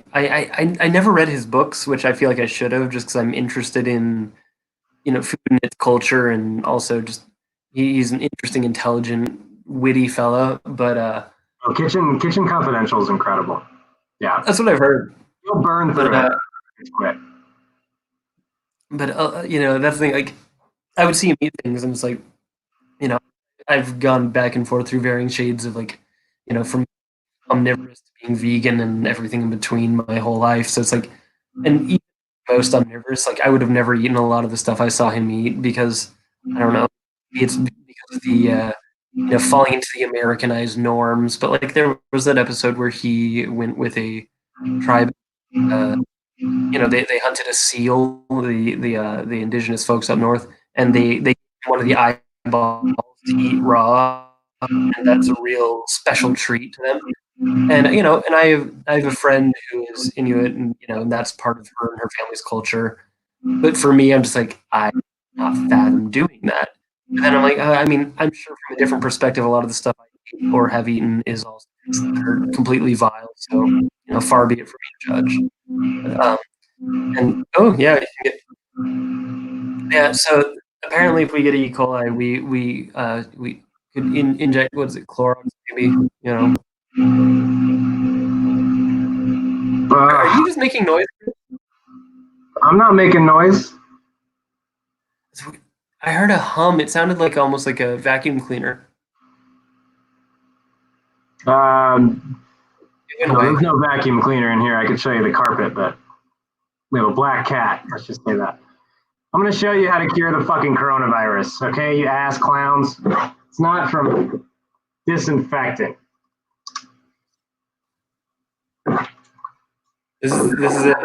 never read his books, which I feel like I should have, just because I'm interested in, food and its culture, and also just he's an interesting, intelligent, witty fellow. But Oh, Kitchen Confidential is incredible. Yeah. that's what I've heard. You'll burn But through it. It's quick. that's the thing. Like, I would see him eat things, and it's like, you know, I've gone back and forth through varying shades of like, from omnivorous to being vegan and everything in between my whole life. So it's like, and even most omnivorous, like I would have never eaten a lot of the stuff I saw him eat because I don't know, it's because of the falling into the Americanized norms. But like there was that episode where he went with a tribe. They hunted a seal, the indigenous folks up north, and they one of the eyeballs to eat raw, and that's a real special treat to them. And and I have a friend who is Inuit, and and that's part of her and her family's culture. But for me, I'm just like I cannot fathom doing that. And then I'm like, I mean, I'm sure from a different perspective, a lot of the stuff I eat or have eaten is also considered completely vile. So far be it for me to judge. But, and oh yeah, yeah. So apparently, if we get E. coli, we could inject what is it, Clorox maybe. Are you just making noise? I'm not making noise. I heard a hum. It sounded like almost like a vacuum cleaner. There's no vacuum cleaner in here. I could show you the carpet, but we have a black cat. Let's just say that. I'm going to show you how to cure the fucking coronavirus. Okay, you ass clowns. It's not from disinfectant. This is it.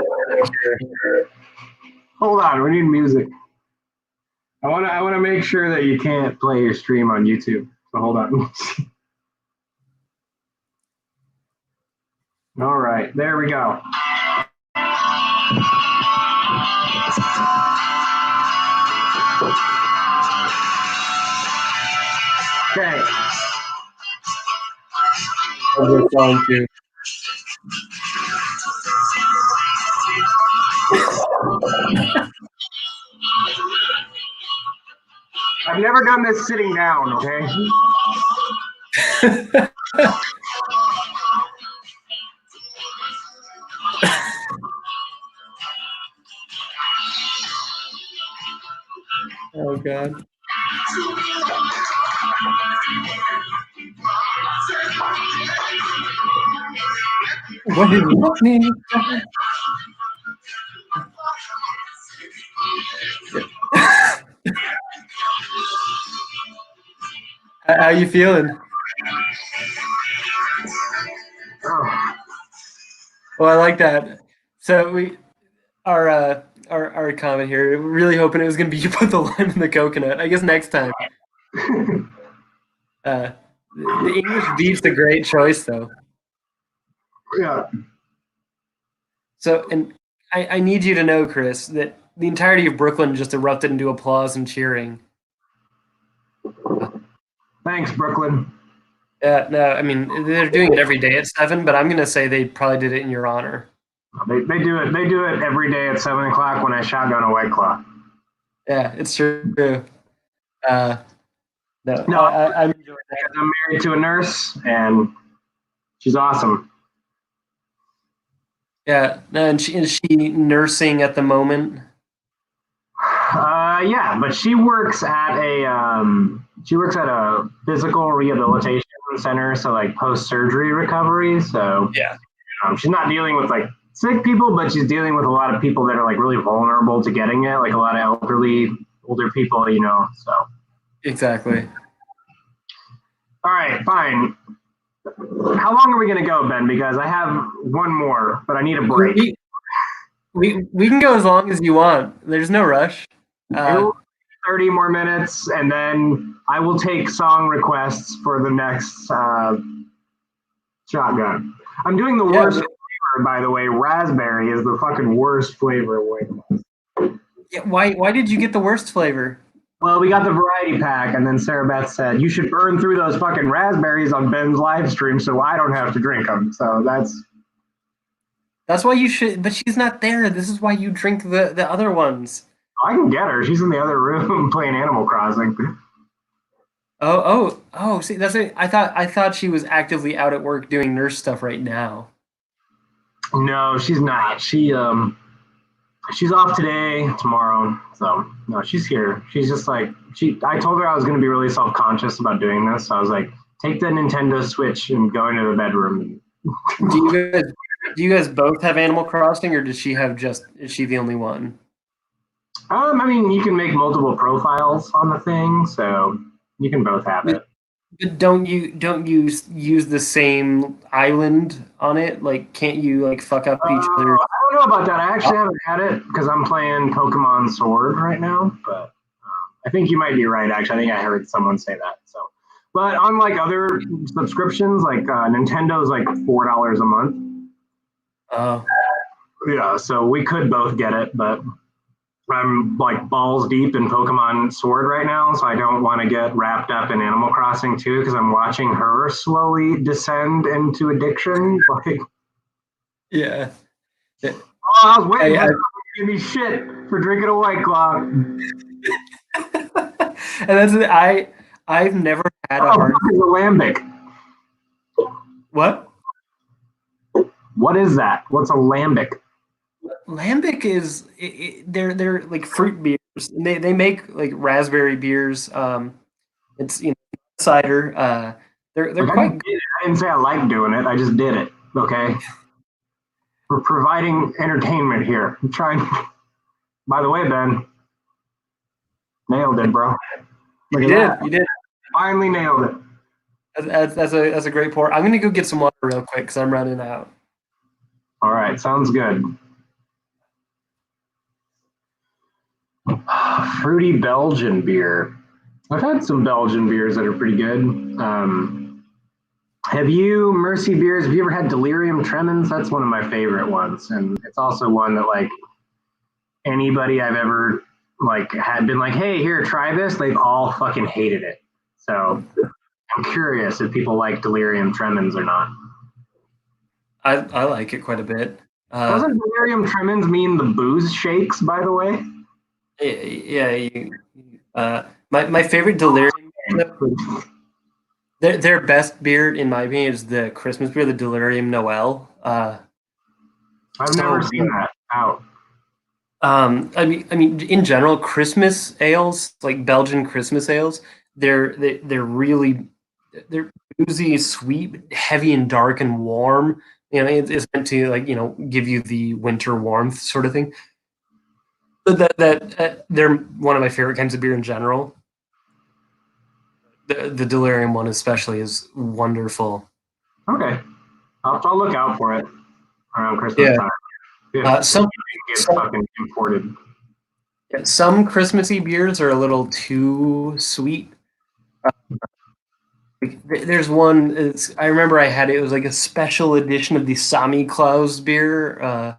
Hold on, we need music. I want to make sure that you can't play your stream on YouTube. So hold on. All right, there we go. Okay. Other song too. I've never done this sitting down, okay? Oh god. What is happening? How you feeling? Oh. Well, I like that. So our comment here. We're really hoping it was going to be you put the lime in the coconut. I guess next time. The English beef's a great choice, though. Yeah. So, and I need you to know, Chris, that the entirety of Brooklyn just erupted into applause and cheering. Thanks, Brooklyn. Yeah, no, I mean they're doing it every day at 7, but I'm gonna say they probably did it in your honor. They do it. They do it every day at 7:00 when I shotgun a White Claw. Yeah, it's true. No, I'm enjoying that. I'm married to a nurse, and she's awesome. Yeah, no, and is she nursing at the moment? Yeah, but she works at a physical rehabilitation center, so like post surgery recovery. So Yeah, she's not dealing with like sick people, but she's dealing with a lot of people that are like really vulnerable to getting it, like a lot of elderly, older people, you know. So, Exactly. all right, fine. How long are we gonna go, Ben? Because I have one more, but I need a break. We, we can go as long as you want. There's no rush. It Uh, will be 30 more minutes, and then I will take song requests for the next shotgun. I'm doing the yeah. worst flavor, by the way. Raspberry is the fucking worst flavor. Yeah. Why did you get the worst flavor? Well, we got the variety pack, and then Sarah Beth said, you should burn through those fucking raspberries on Ben's live stream so I don't have to drink them. So That's why you should. But she's not there. This is why you drink the other ones. I can get her. She's in the other room playing Animal Crossing. Oh. See, that's it. I thought she was actively out at work doing nurse stuff right now. No, she's not. She's off today, tomorrow. So no, she's here. She's just like I told her I was going to be really self conscious about doing this. So I was like, take the Nintendo Switch and go into the bedroom. Do you guys do you guys both have Animal Crossing, or does she have just? Is she the only one? I mean, you can make multiple profiles on the thing, so you can both have it. But don't you use the same island on it? Like, can't you like fuck up each other? I don't know about that. I actually haven't had it because I'm playing Pokemon Sword right now. But I think you might be right. Actually, I think I heard someone say that. So, but unlike other subscriptions, like Nintendo's like $4 a month. Oh, Yeah, so we could both get it, but I'm like balls deep in Pokemon Sword right now, so I don't want to get wrapped up in Animal Crossing too, because I'm watching her slowly descend into addiction. Like, yeah. oh, I was waiting I, for someone to give me shit for drinking a White Claw. and that's I've never had a What the hard. fuck is a lambic? What? What is that? What's a lambic? Lambic is they're like fruit beers. And they make like raspberry beers. It's cider. They're Like I just quite did it. I didn't say I liked doing it. I just did it. Okay. We're providing entertainment here. I'm trying. By the way, Ben, nailed it, bro. Look good. at that. You did. Finally nailed it. That's a great pour. I'm gonna go get some water real quick because I'm running out. All right, sounds good. Fruity Belgian beer. I've had some Belgian beers that are pretty good. Have you, Mercy Beers, have you ever had Delirium Tremens? That's one of my favorite ones. And it's also one that like anybody I've ever like had been like, hey, here, try this. They've all fucking hated it. So I'm curious if people like Delirium Tremens or not. I like it quite a bit. Doesn't Delirium Tremens mean the booze shakes, by the way? Yeah. My favorite Delirium. Their best beer, in my opinion, is the Christmas beer, the Delirium Noel. I've never seen that out. I mean, in general, Christmas ales, like Belgian Christmas ales, they're really they're boozy, sweet, heavy, and dark and warm. It's meant to like give you the winter warmth sort of thing. But that they're one of my favorite kinds of beer in general. The Delirium one especially is wonderful. Okay. I'll look out for it around Christmas Yeah. time. If Some it gets some fucking imported. some Christmassy beers are a little too sweet. There's one. I remember I had it. It was like a special edition of the Sami Claus beer,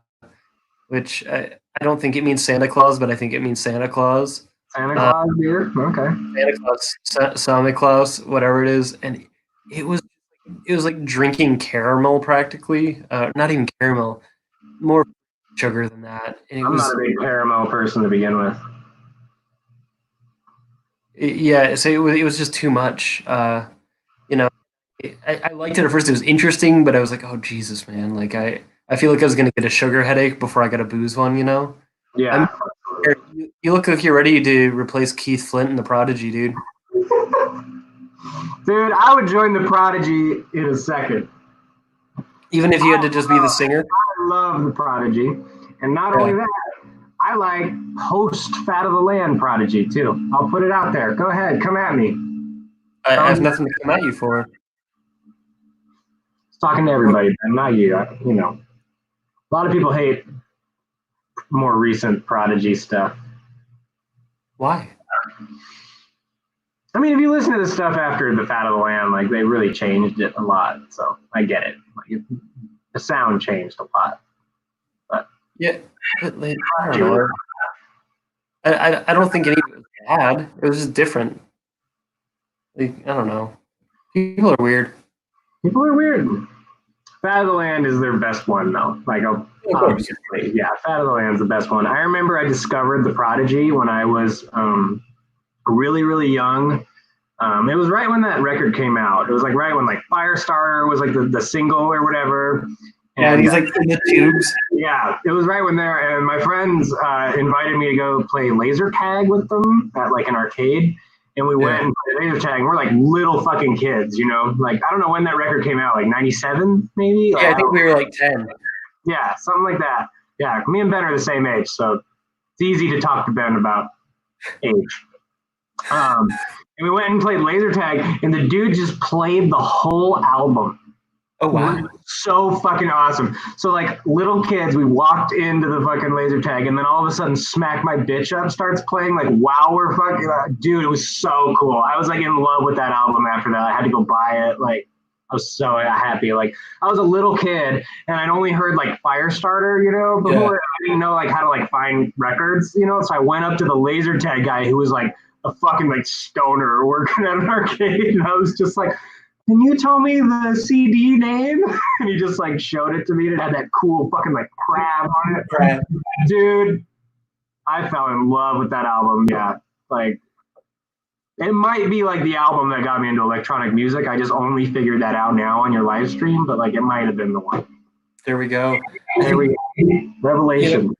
which I don't think it means Santa Claus, but I think it means Santa Claus. Santa Uh, Claus beer? Okay. Santa Claus, Sami Claus, whatever it is, and it was it was like drinking caramel practically. Not even caramel, more sugar than that. And it I'm not was a big caramel person to begin with. yeah. So it was just too much. You know, I liked it at first. It was interesting, but I was like, oh Jesus, man! Like I feel like I was gonna get a sugar headache before I got a booze one. I'm Yeah. you look like you're ready to replace Keith Flint in the Prodigy, dude. Dude, I would join the Prodigy in a second. Even if you had to just be the singer. I love the Prodigy, and not only that, I like post Fat of the Land Prodigy too. I'll put it out there. Go ahead, come at me. I have nothing to come at you for. It's talking to everybody, man, not you. You know, a lot of people hate more recent Prodigy stuff. Why? I mean, if you listen to the stuff after the Fat of the Land, like they really changed it a lot. So I get it. Like, the sound changed a lot. But yeah, but like, I don't know. I don't think any of it was bad. It was just different. Like, I don't know. People are weird. People are weird. Fat of the Land is their best one, though. Like, obviously, yeah, Fat of the Land's the best one. I remember I discovered the Prodigy when I was really, really young. It was right when that record came out. It was like right when like Firestarter was like the single or whatever. And he's like in the tubes. Yeah, it was right when there. And my friends invited me to go play laser tag with them at like an arcade. And we went and played laser tag. And we're like little fucking kids, you know? Like, I don't know when that record came out, like 97 maybe? Yeah, I think we were like 10. Yeah, something like that. Yeah, me and Ben are the same age. So it's easy to talk to Ben about age. And we went and played laser tag, and the dude just played the whole album. Oh, wow. So fucking awesome. So, like, little kids, we walked into the fucking laser tag, and then all of a sudden, Smack My Bitch Up starts playing. Like, wow, we're fucking, dude, it was so cool. I was, like, in love with that album after that. I had to go buy it. Like, I was so happy. Like, I was a little kid, and I'd only heard, like, Firestarter, you know, before. Yeah. I didn't know, like, how to, like, find records, you know? So I went up to the laser tag guy who was, like, a fucking, like, stoner working at an arcade, and I was just like, can you tell me the CD name? And he just like showed it to me. It had that cool fucking like crab on it. Crab. Dude, I fell in love with that album. Yeah. Like, it might be like the album that got me into electronic music. I just only figured that out now on your live stream, but like it might have been the one. There we go. There we go. Revelation.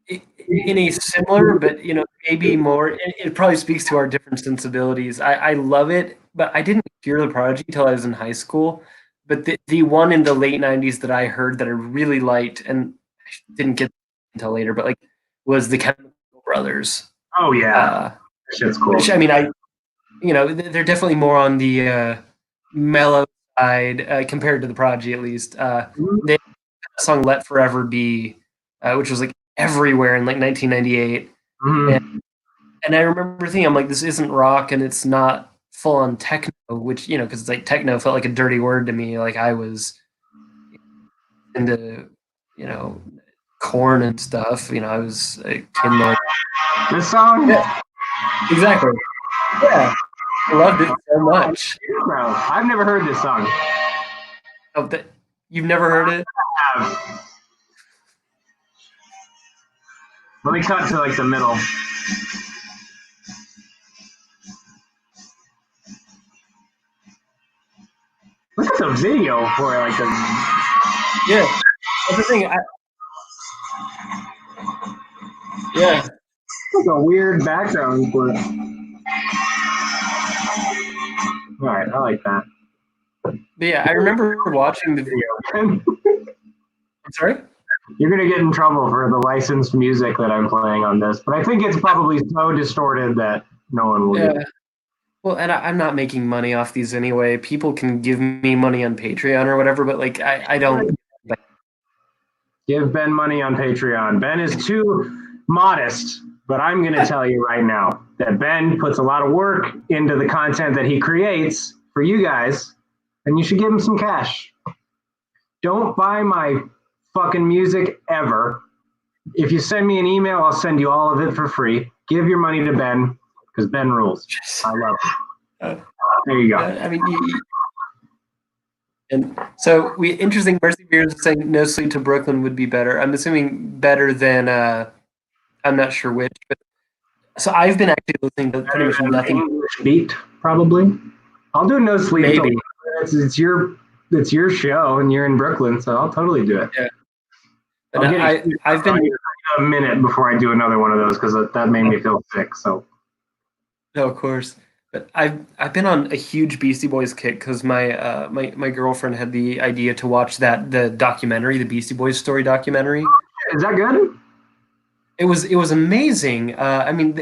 In a similar, but maybe more, it probably speaks to our different sensibilities. I love it, but I didn't hear the Prodigy until I was in high school. But the one in the late 90s that I heard that I really liked, and I didn't get until later, but like was the Chemical Brothers. Oh yeah, shit's cool. Which, I mean, they're definitely more on the mellow side compared to the Prodigy, at least. They had a song "Let Forever Be," which was like everywhere in like 1998. And I remember thinking, I'm like, this isn't rock and it's not full on techno, which, because it's like techno felt like a dirty word to me. Like I was into, Korn and stuff. I was a kid. Like, this song? Yeah, exactly. Yeah. I loved it so much. Bro, I've never heard this song. Oh, you've never heard it? I have. Let me cut to like the middle. Look at the video for it, like the. Yeah, that's the thing. Yeah, like a weird background for it. All right, I like that. But yeah, I remember watching the video. I'm sorry? You're going to get in trouble for the licensed music that I'm playing on this, but I think it's probably so distorted that no one will get it. Well, and I'm not making money off these anyway. People can give me money on Patreon or whatever, but like I don't. Give Ben money on Patreon. Ben is too modest, but I'm going to tell you right now that Ben puts a lot of work into the content that he creates for you guys, and you should give him some cash. Don't buy my fucking music ever. If you send me an email, I'll send you all of it for free. Give your money to Ben, because Ben rules. I love it. There you go. I mean, and so interesting. Mercy Beers saying "No Sleep to Brooklyn" would be better. I'm assuming better than I'm not sure which. But so I've been actually listening to pretty much nothing. English beat, probably. I'll do "No Sleep." Maybe it's your show, and you're in Brooklyn, so I'll totally do it. Yeah. I've been a minute before I do another one of those because that made me feel sick. So. No, of course. But I've been on a huge Beastie Boys kick because my girlfriend had the idea to watch the documentary, the Beastie Boys story documentary. Is that good? It was amazing. I mean,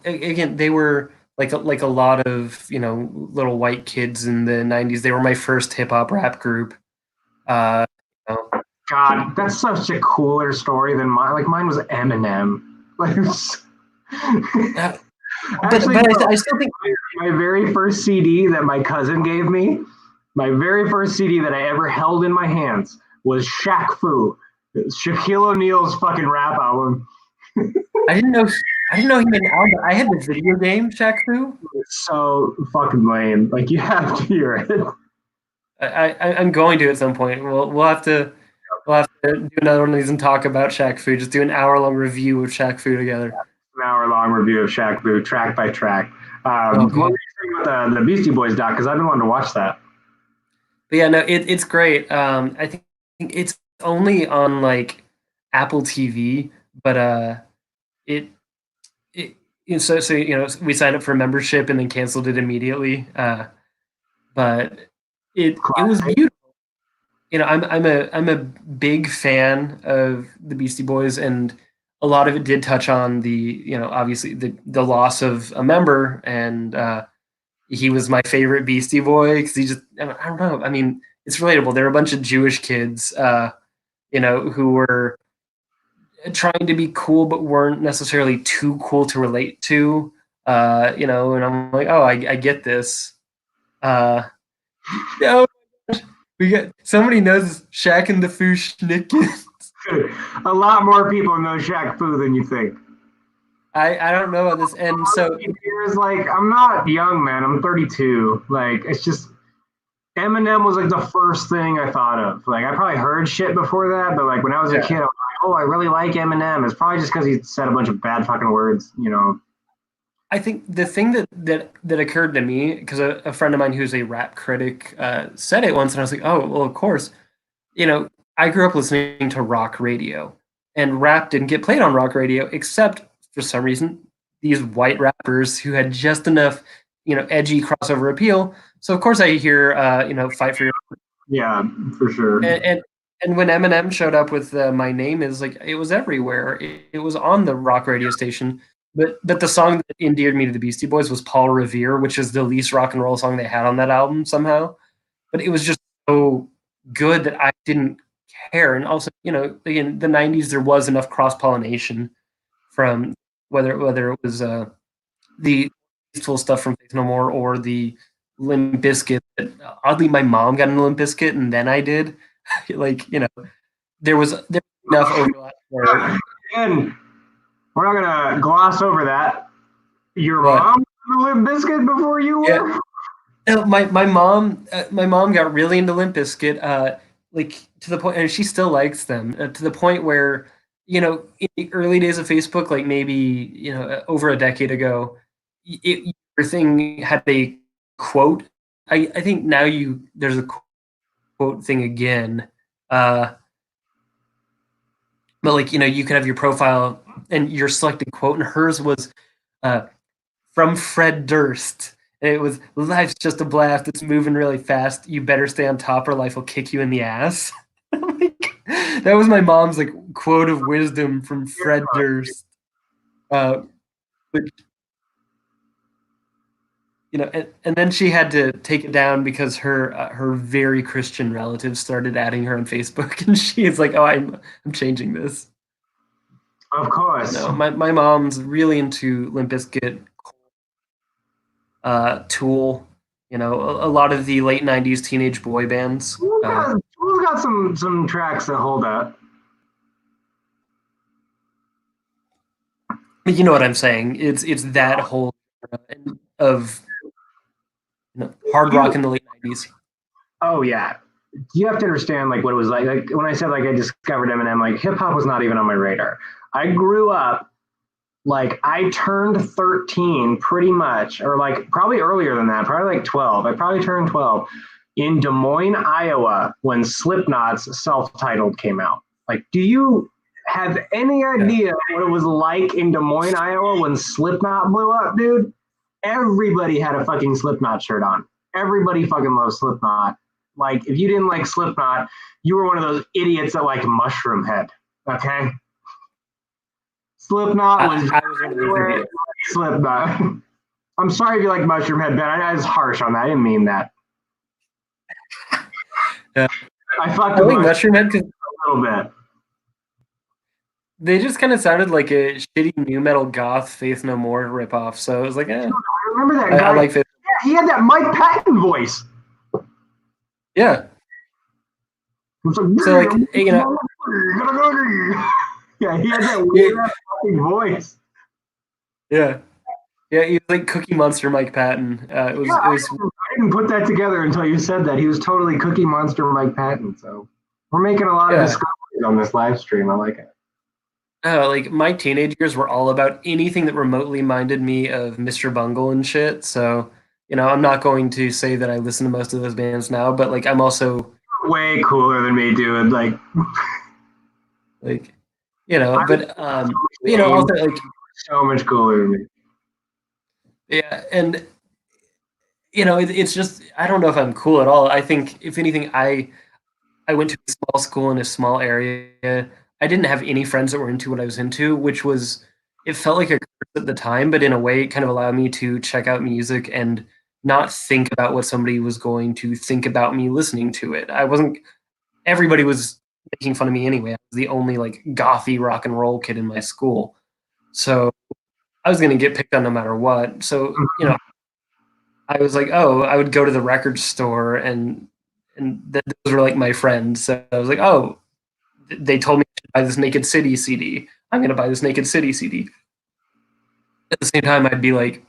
again, they were like a lot of little white kids in the '90s. They were my first hip hop rap group. Uh, you know, God, that's such a cooler story than mine. Like mine was Eminem. Like, uh, but actually, but no. I still think My very first CD that my cousin gave me, my very first CD that I ever held in my hands was Shaq Fu. It was Shaquille O'Neal's fucking rap album. I didn't know I didn't know he made an album. I had the video game Shaq Fu. It's so fucking lame. Like you have to hear it. I'm going to at some point. We'll have to do another one of these and talk about Shaq Fu. Just do an hour long review of Shaq Fu together. An hour long review of Shaq Fu, track by track. Oh What were god. you saying about the Beastie Boys doc? Because I've been wanting to watch that. But yeah, no, it's great. I think it's only on like Apple TV, but it it so we signed up for a membership and then canceled it immediately. But it was Classic. beautiful. I'm a big fan of the Beastie Boys, and a lot of it did touch on obviously the loss of a member, and he was my favorite Beastie Boy because I don't know. I mean, it's relatable. There were a bunch of Jewish kids, who were trying to be cool but weren't necessarily too cool to relate to. And I'm like, oh, I get this. Uh, no, we got somebody knows Shaq and the Foo Schnickens. A lot more people know Shaq Fu than you think. I don't know about this, and so Years like I'm not young, man. I'm 32. Like it's just Eminem was like the first thing I thought of. Like I probably heard shit before that, but like when I was a yeah, kid, I was like, oh, I really like Eminem. It's probably just because he said a bunch of bad fucking words, you know. I think the thing that occurred to me because a friend of mine who's a rap critic said it once, and I was like, oh, well, of course. I grew up listening to rock radio, and rap didn't get played on rock radio except for some reason these white rappers who had just enough, edgy crossover appeal. So of course I hear, "Fight for Your," Yeah, for sure. and when Eminem showed up with "My Name Is," like it was everywhere. It was on the rock radio station. But the song that endeared me to the Beastie Boys was Paul Revere, which is the least rock and roll song they had on that album somehow. But it was just so good that I didn't care. And also, again, the '90s there was enough cross pollination from whether it was the tasteful stuff from Faith No More or the Limp Bizkit. Oddly, my mom got into Limp Bizkit, and then I did. like there was enough overlap where And we're not gonna gloss over that. Your what mom was a Limp Biscuit before you yeah. were? No, my mom got really into Limp Bizkit, like to the point, and she still likes them to the point where in the early days of Facebook, like maybe over a decade ago, your thing had a quote. I think now there's a quote thing again, uh, but like you could have your profile and your selected quote, and hers was uh, from Fred Durst. And it was, life's just a blast. It's moving really fast. You better stay on top or life will kick you in the ass. That was my mom's like quote of wisdom from Fred Durst. Uh, which, and then she had to take it down because her very Christian relatives started adding her on Facebook, and she's like, "Oh, I'm changing this." Of course. No, my mom's really into Limp Bizkit, Tool, a lot of the late '90s teenage boy bands. Who's got some tracks that hold up? But you know what I'm saying? It's that whole era of hard rock You in the late '90s. oh yeah. You have to understand like what it was like. Like when I said like I discovered Eminem, like hip hop was not even on my radar. I grew up like I turned 13 pretty much, or like probably earlier than that, probably like 12. I probably turned 12 in Des Moines, Iowa when Slipknot's self-titled came out. Like, do you have any Yeah. idea what it was like in Des Moines, Iowa when Slipknot blew up, dude? everybody had a fucking Slipknot shirt on. Everybody fucking loves Slipknot. Like, if you didn't like Slipknot, you were one of those idiots that like Mushroom Head. Okay? Slipknot was I was one of those idiots. Slipknot. I'm sorry if you like Mushroom Head, Ben. I was harsh on that. I didn't mean that. Yeah. I fucked I with like Mushroom Head because a little bit. they just kind of sounded like a shitty new metal goth Faith No More ripoff. So it was like, I remember that guy. I like Faith. Yeah, he had that Mike Patton voice. Yeah. It's like, So like, you know, yeah, he had that weird fucking voice. yeah, yeah, he was like Cookie Monster Mike Patton. It was, Yeah, it was, I didn't put that together until you said that. He was totally Cookie Monster Mike Patton. So we're making a lot of yeah. discoveries on this live stream. I like it. Like my teenage years were all about anything that remotely minded me of Mr. Bungle and shit. So, I'm not going to say that I listen to most of those bands now, but like I'm also Way cooler than me, dude. Like, like, I'm also like, so much cooler than me. yeah, and it's just I don't know if I'm cool at all. I think if anything, I went to a small school in a small area. I didn't have any friends that were into what I was into, which was it felt like a curse at the time, but in a way it kind of allowed me to check out music and not think about what somebody was going to think about me listening to it. I wasn't everybody was making fun of me anyway. I was the only like gothy rock and roll kid in my school. So I was gonna get picked on no matter what. So, I was like, oh, I would go to the record store and those were like my friends. So I was like, oh, they told me to buy this Naked City CD. I'm going to buy this Naked City CD. At the same time, I'd be like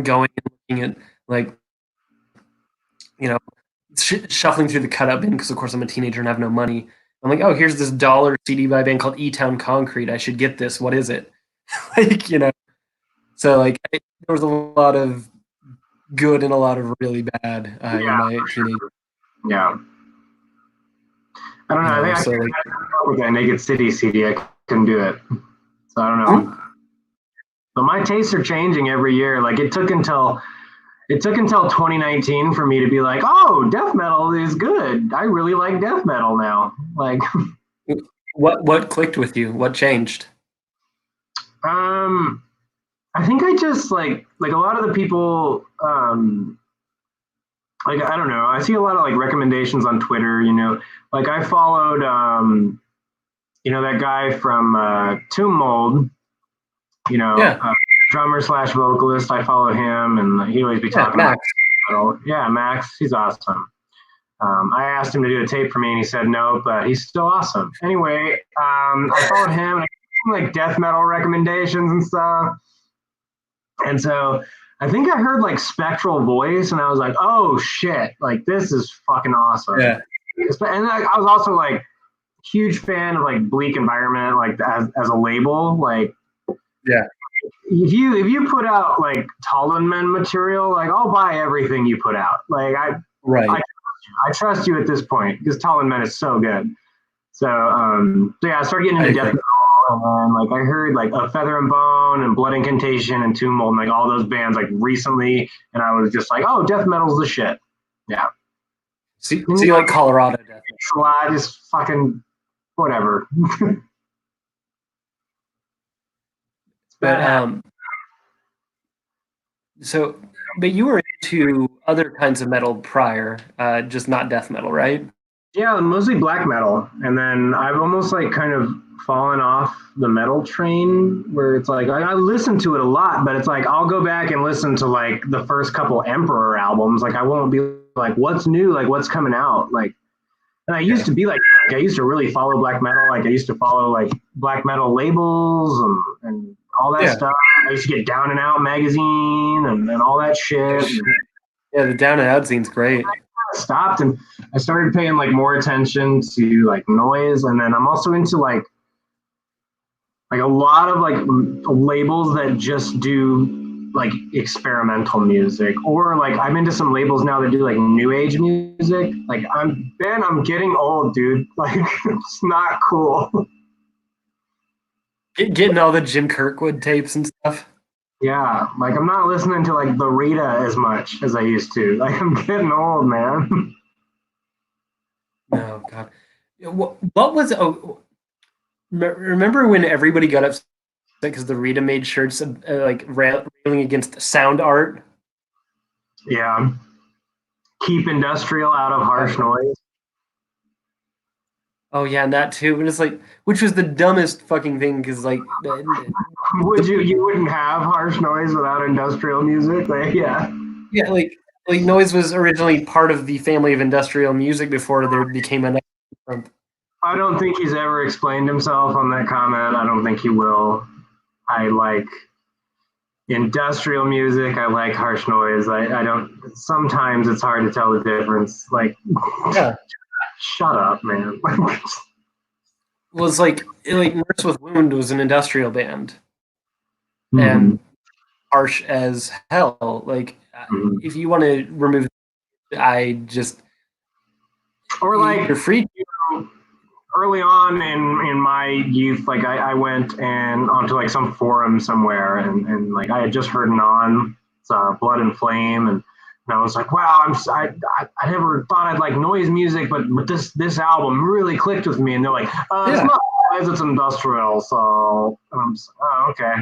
going and looking at like, you know, shuffling through the cutout bin because of course I'm a teenager and have no money. I'm like, oh, here's this dollar CD by a band called E-Town Concrete. I should get this. What is it? like, So like there was a lot of good and a lot of really bad in my teenage. Yeah. I don't know. I think I So like with that Naked City CD, I couldn't do it. So I don't know. But my tastes are changing every year. Like it took until 2019 for me to be like, oh, death metal is good. I really like death metal now. Like, what clicked with you? What changed? I think I just like a lot of the people. Like I don't know. I see a lot of like recommendations on Twitter. Like I followed that guy from Tomb Mold. Yeah. Drummer slash vocalist. I follow him, and he always be talking Max. about. Yeah, Max. He's awesome. I asked him to do a tape for me, and he said no, but he's still awesome. Anyway, I followed him, and I gave him like death metal recommendations and stuff. And so I think I heard like Spectral Voice, and I was like, oh shit, like this is fucking awesome. Yeah. And I was also like huge fan of like Bleak Environment, like as a label, like. Yeah. If you put out like Tallenman material, like I'll buy everything you put out. Like I trust you at this point because Tallenman is so good. So yeah, I started getting into death metal, and then like I heard like A Feather and Bone and Blood Incantation and Tomb Mold, and like all those bands like recently, and I was just like, oh, death metal's the shit. Yeah. So you like Colorado death metal? I just fucking whatever. But but you were into other kinds of metal prior, just not death metal, right? Yeah, mostly black metal. And then I've almost like kind of fallen off the metal train where it's like I listen to it a lot, but it's like I'll go back and listen to like the first couple Emperor albums. Like I won't be like, what's new? Like what's coming out? Like, and I used to be like I used to really follow black metal. Like I used to follow like black metal labels and all that stuff. I used to get Down and Out magazine and all that shit. Yeah, the Down and Out scene's great. I stopped and I started paying like more attention to like noise, and then I'm also into like a lot of like labels that just do like experimental music, or like I'm into some labels now that do like new age music. Like I'm getting old, dude. Like it's not cool. Getting all the Jim Kirkwood tapes and stuff. Yeah, like I'm not listening to like the Rita as much as I used to. Like I'm getting old, man. No, God. What was remember when everybody got upset because the Rita made shirts like railing against sound art? Yeah, keep industrial out of harsh Uh, noise. oh yeah, and that too. And it's like, which was the dumbest fucking thing because like Would you wouldn't have harsh noise without industrial music? Like, yeah. yeah, like noise was originally part of the family of industrial music before there became a. I don't think he's ever explained himself on that comment. I don't think he will. I like industrial music. I like harsh noise. I don't. Sometimes it's hard to tell the difference. Like, Yeah, shut up, man. was like Nurse with Wound was an industrial band Mhm, and harsh as hell. Like mhm. if you want to remove, I just Or you're like free. early on in my youth, like I went and onto like some forum somewhere, and like I had just heard Non, Blood and Flame, and I was like, wow, I never thought I'd like noise music, but this album really clicked with me, and they're like, it's Yeah, not noise, it's industrial, so oh, okay,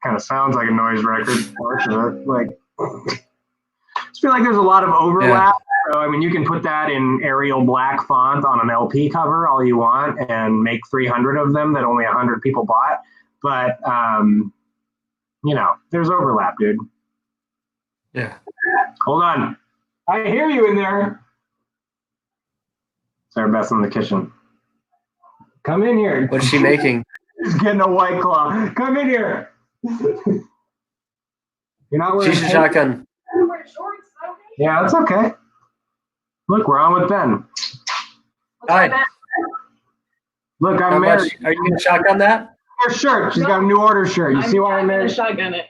kind of sounds like a noise record, parts of it, like. I feel like there's a lot of yeah. overlap. So, I mean, you can put that in Arial black font on an LP cover all you want and make 300 of them that only 100 people bought. But, there's overlap, dude. Yeah. Hold on. I hear you in there. Sarah Beth's in the kitchen. Come in here. What's she making? She's getting a White Claw. Come in here. You're not wearing She's a pants? shotgun. Yeah, that's okay. Look, we're on with Ben. Hi. Look, How I'm much? married. Are you gonna shotgun that? Her shirt. She's got a new order shirt. You see why I'm married? Shotgun it.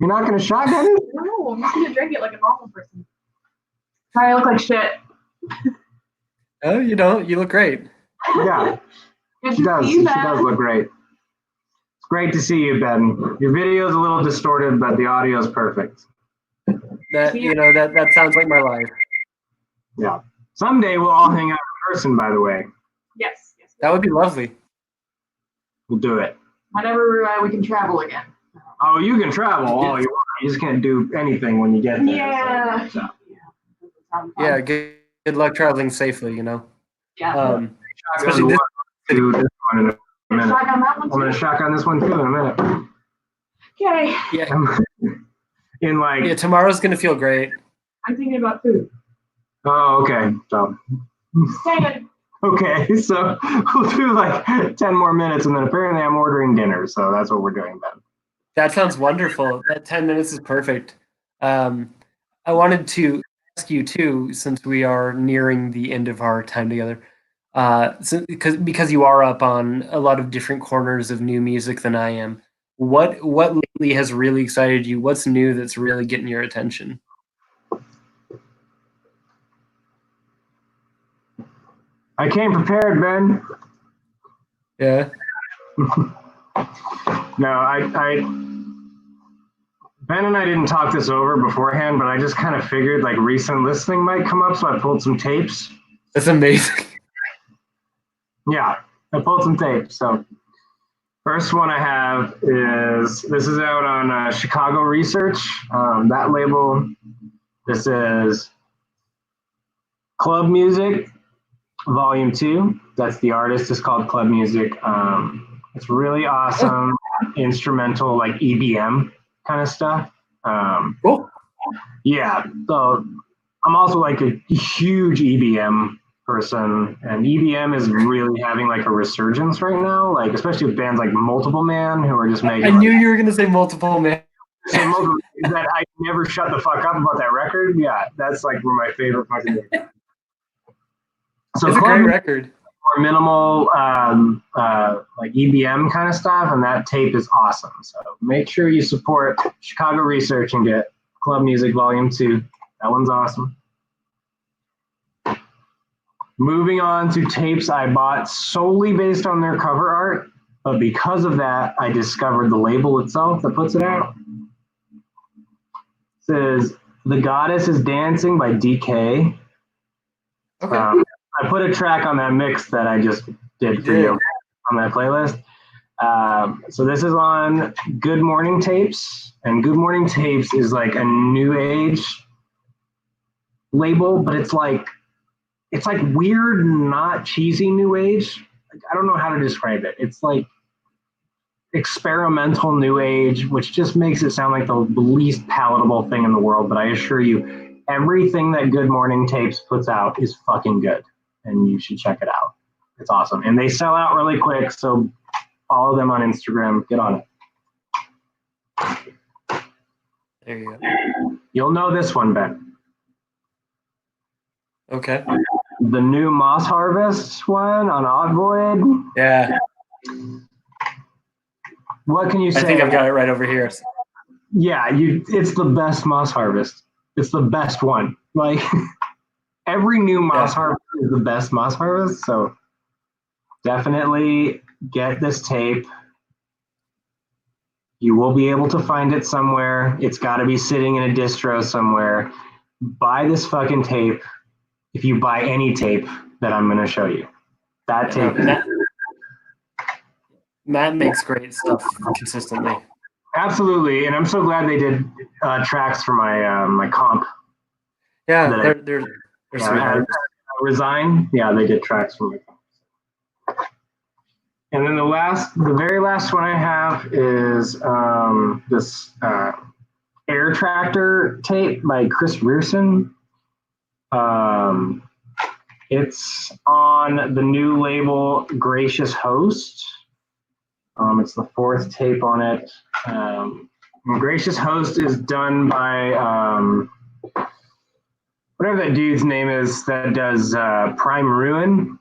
You're not going to shotgun it? No, I'm not gonna drink it like a normal person. Sorry, I look like shit. Oh, you don't. You look great. Yeah, she does. She does look great. It's great to see you, Ben. Your video is a little distorted, but the audio is perfect. That sounds like my life. Yeah. Someday we'll all hang out in person, by the way. Yes. That would be lovely. We'll do it. Whenever we can travel again. Oh, you can travel all you want. You just can't do anything when you get there. Yeah. So. Yeah. Good luck traveling safely. Yeah. Especially this. Do this one in a minute. Shotgun that one I'm going to too? shotgun this one too in a minute. Okay. Yeah. In like. Yeah. Tomorrow's gonna feel great. I'm thinking about food. Oh, okay. So. David. Okay, so we'll do like 10 more minutes, and then apparently I'm ordering dinner, so that's what we're doing then. That sounds wonderful. That 10 minutes is perfect. I wanted to ask you too, since we are nearing the end of our time together, because you are up on a lot of different corners of new music than I am. What lately has really excited you? What's new that's really getting your attention? I came prepared, Ben. Yeah. No, Ben and I didn't talk this over beforehand, but I just kind of figured like recent listening might come up, so I pulled some tapes. That's amazing. Yeah, I pulled some tapes. So first one I have is this is out on Chicago Research. That label. This is Club Music, Volume 2. That's the artist. It's called Club Music. It's really awesome instrumental, like EBM kind of stuff. Cool. Yeah. So I'm also like a huge EBM person, and EBM is really having like a resurgence right now, like especially with bands like Multiple Man who are just making. I knew you were gonna say Multiple Man. That I never shut the fuck up about that record. Yeah, that's like one of my favorite fucking things. So It's a great record. More minimal, like EBM kind of stuff, and that tape is awesome. So make sure you support Chicago Research and get Club Music Volume 2. That one's awesome. Moving on to tapes I bought solely based on their cover art. But because of that, I discovered the label itself that puts it out. It says, "The Goddess is Dancing" by DK. Okay. I put a track on that mix that I just did for you on that playlist. So this is on Good Morning Tapes, and Good Morning Tapes is like a new age label, but it's like weird, not cheesy new age. Like, I don't know how to describe it. It's like experimental new age, which just makes it sound like the least palatable thing in the world. But I assure you, everything that Good Morning Tapes puts out is fucking good, and you should check it out. It's awesome, and they sell out really quick. So follow them on Instagram. Get on it. There you go. You'll know this one, Ben. Okay. The new Moss Harvest one on Odd Void. Yeah. What can you say? I think I've got it right over here. Yeah, it's the best Moss Harvest. It's the best one. Like every new Moss Harvest is the best Moss Harvest. So definitely get this tape. You will be able to find it somewhere. It's got to be sitting in a distro somewhere. Buy this fucking tape. If you buy any tape that I'm going to show you, that tape. Matt makes great stuff consistently. Absolutely, and I'm so glad they did tracks for my my comp. Yeah, they're sweethearts. Resign. Yeah, they did tracks for my comp. And then the very last one I have is this Air Tractor tape by Chris Rearson. It's on the new label Gracious Host. It's the fourth tape on it. Gracious Host is done by whatever that dude's name is that does Prime Ruin.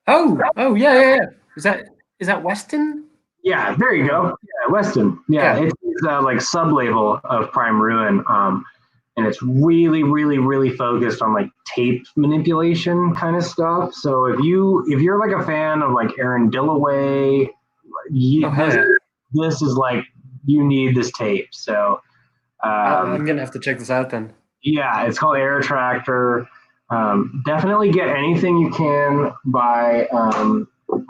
Oh, yeah. Is that Weston? Yeah, there you go. Yeah, Weston. Yeah. It's like sub-label of Prime Ruin. And it's really, really, really focused on like tape manipulation kind of stuff. So if you're like a fan of like Aaron Dillaway, this is like, you need this tape. So I'm gonna have to check this out then. Yeah, it's called Air Tractor. Definitely get anything you can by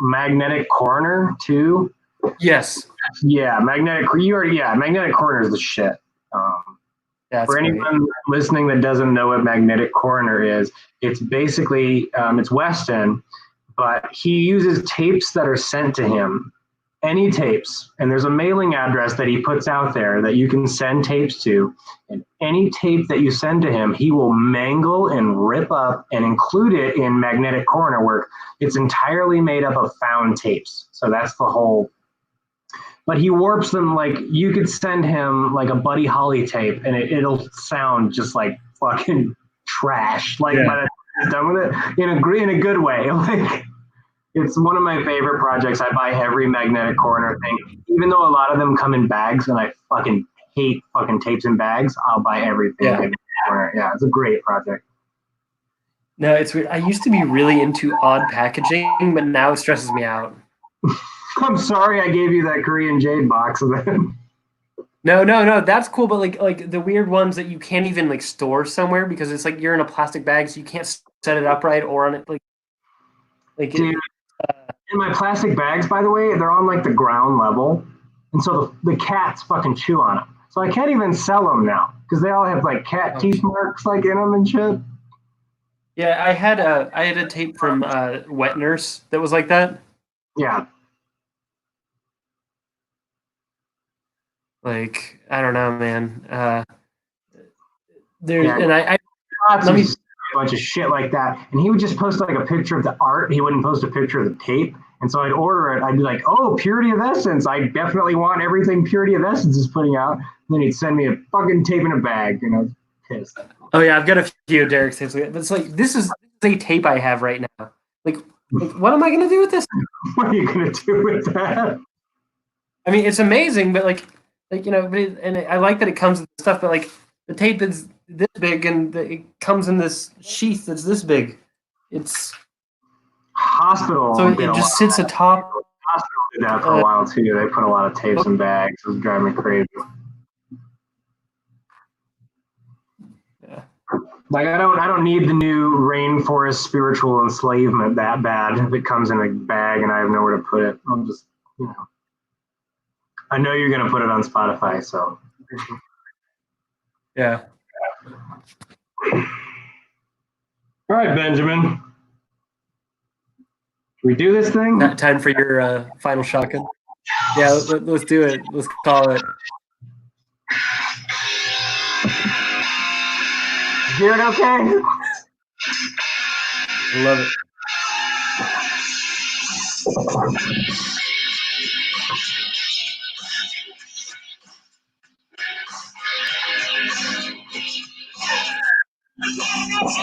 Magnetic Corner too. Yes. Yeah, Magnetic Corner is the shit. For anyone listening that doesn't know what Magnetic Corner is, it's basically it's Weston, but he uses tapes that are sent to him, any tapes, and there's a mailing address that he puts out there that you can send tapes to, and any tape that you send to him, he will mangle and rip up and include it in Magnetic Corner, where it's entirely made up of found tapes. So that's the whole. But he warps them. Like, you could send him like a Buddy Holly tape and it'll sound just like fucking trash. Like, by the time he's done with it, in a good way. Like, it's one of my favorite projects. I buy every Magnetic Corner thing, even though a lot of them come in bags, and I fucking hate fucking tapes in bags. I'll buy everything. Yeah, it's a great project. No, it's weird. I used to be really into odd packaging, but now it stresses me out. I'm sorry I gave you that Korean Jade box of them. No, that's cool, but like the weird ones that you can't even like store somewhere because it's like you're in a plastic bag, so you can't set it up right or on it like. Dude, in my plastic bags, by the way, they're on like the ground level, and so the cats fucking chew on them. So I can't even sell them now because they all have like cat teeth marks like in them and shit. Yeah, I had a tape from Wet Nurse that was like that. Yeah. Like, I don't know, man. And I let me a bunch of shit like that, and he would just post like a picture of the art. He wouldn't post a picture of the tape, and so I'd order it. I'd be like, "Oh, Purity of Essence! I definitely want everything Purity of Essence is putting out." And then he'd send me a fucking tape in a bag, and I was pissed. Oh yeah, I've got a few Derek's tapes, but it's like this is a tape I have right now. Like what am I gonna do with this? What are you gonna do with that? I mean, it's amazing, but like you know, I like that it comes with stuff, but like the tape is this big and it comes in this sheath that's this big. It's hospital. So it just sits atop. Hospital did that for a while too. They put a lot of tapes in bags. It was driving me crazy. Yeah. Like I don't need the new rainforest spiritual enslavement that bad. If it comes in a bag and I have nowhere to put it, I'll just I know you're gonna put it on Spotify, so Yeah. all right, Benjamin. We do this thing? Time for your final shotgun. Yeah, let's do it. Let's call it. Hear it okay? I love it.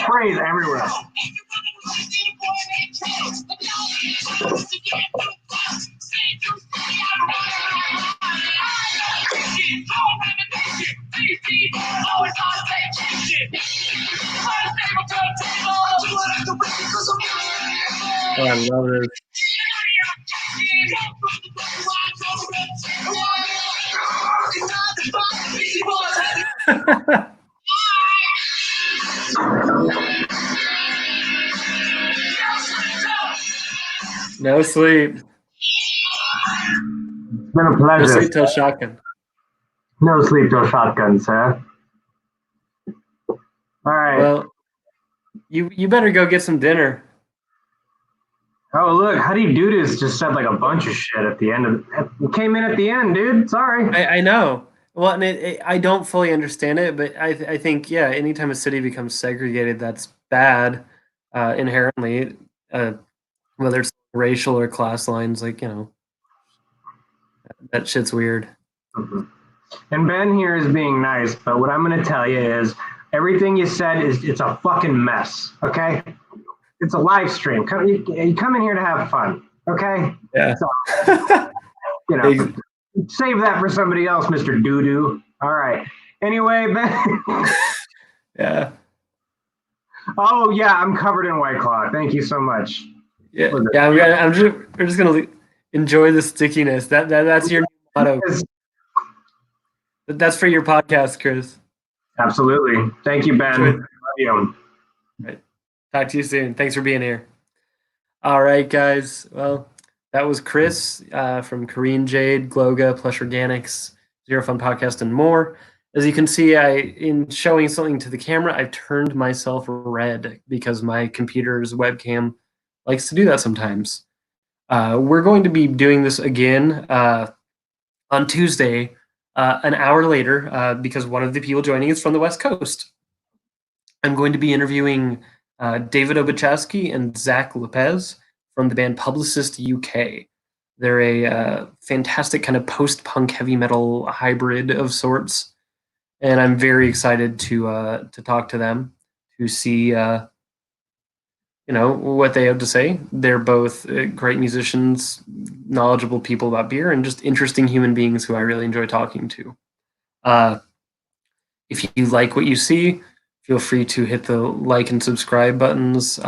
Sprays everywhere. Oh, I love this. No sleep. It's been a No pleasure. sleep till shotgun. No sleep till shotgun, sir. All right. Well, you better go get some dinner. Oh, look, how do you do this? Just said like a bunch of shit at the end of it. Came in at the end, dude. Sorry. I know. Well, and I don't fully understand it, but I think, yeah, anytime a city becomes segregated, that's bad inherently, whether it's racial or class lines, like, that shit's weird. Mhm. And Ben here is being nice, but what I'm going to tell you is everything you said it's a fucking mess. Okay, it's a live stream. You come in here to have fun. Okay, Yeah. so, save that for somebody else, Mr. Doo-Doo. All right. Anyway, Ben. Yeah. Oh yeah, I'm covered in White Claw. Thank you so much. Yeah. Yeah. We're just gonna enjoy the stickiness. That's your motto. That's for your podcast, Chris. Absolutely. Thank you, Ben. Enjoy. Love you. Right. Talk to you soon. Thanks for being here. All right, guys. Well, that was Chris from Korean Jade, Gloga, Plush Organics, Zero Fun Podcast, and more. As you can see, in showing something to the camera, I've turned myself red because my computer's webcam likes to do that sometimes. We're going to be doing this again on Tuesday, an hour later, because one of the people joining is from the West Coast. I'm going to be interviewing David Obuchowski and Zach Lopez from the band Publicist UK. They're a fantastic kind of post-punk heavy metal hybrid of sorts, and I'm very excited to talk to them, to see what they have to say. They're both great musicians, knowledgeable people about beer, and just interesting human beings who I really enjoy talking to. If you like what you see, feel free to hit the like and subscribe buttons.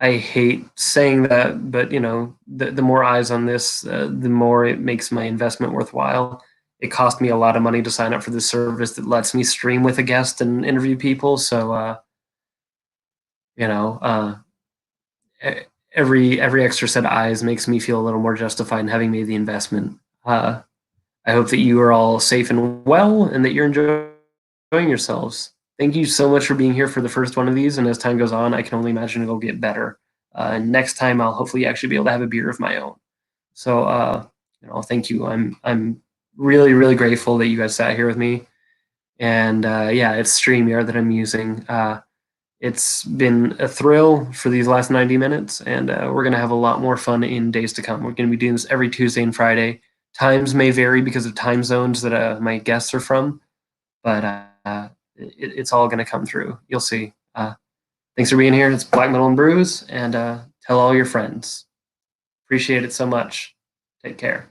I hate saying that, but the more eyes on this, the more it makes my investment worthwhile. It cost me a lot of money to sign up for this service that lets me stream with a guest and interview people. So, every extra set of eyes makes me feel a little more justified in having made the investment. I hope that you are all safe and well, and that you're enjoying yourselves. Thank you so much for being here for the first one of these. And as time goes on, I can only imagine it'll get better. And next time, I'll hopefully actually be able to have a beer of my own. So, thank you. I'm really, really grateful that you guys sat here with me. And yeah, it's StreamYard that I'm using. It's been a thrill for these last 90 minutes, and we're going to have a lot more fun in days to come. We're going to be doing this every Tuesday and Friday. Times may vary because of time zones that my guests are from, but it's all going to come through. You'll see. Thanks for being here. It's Black Metal and Brews, and tell all your friends. Appreciate it so much. Take care.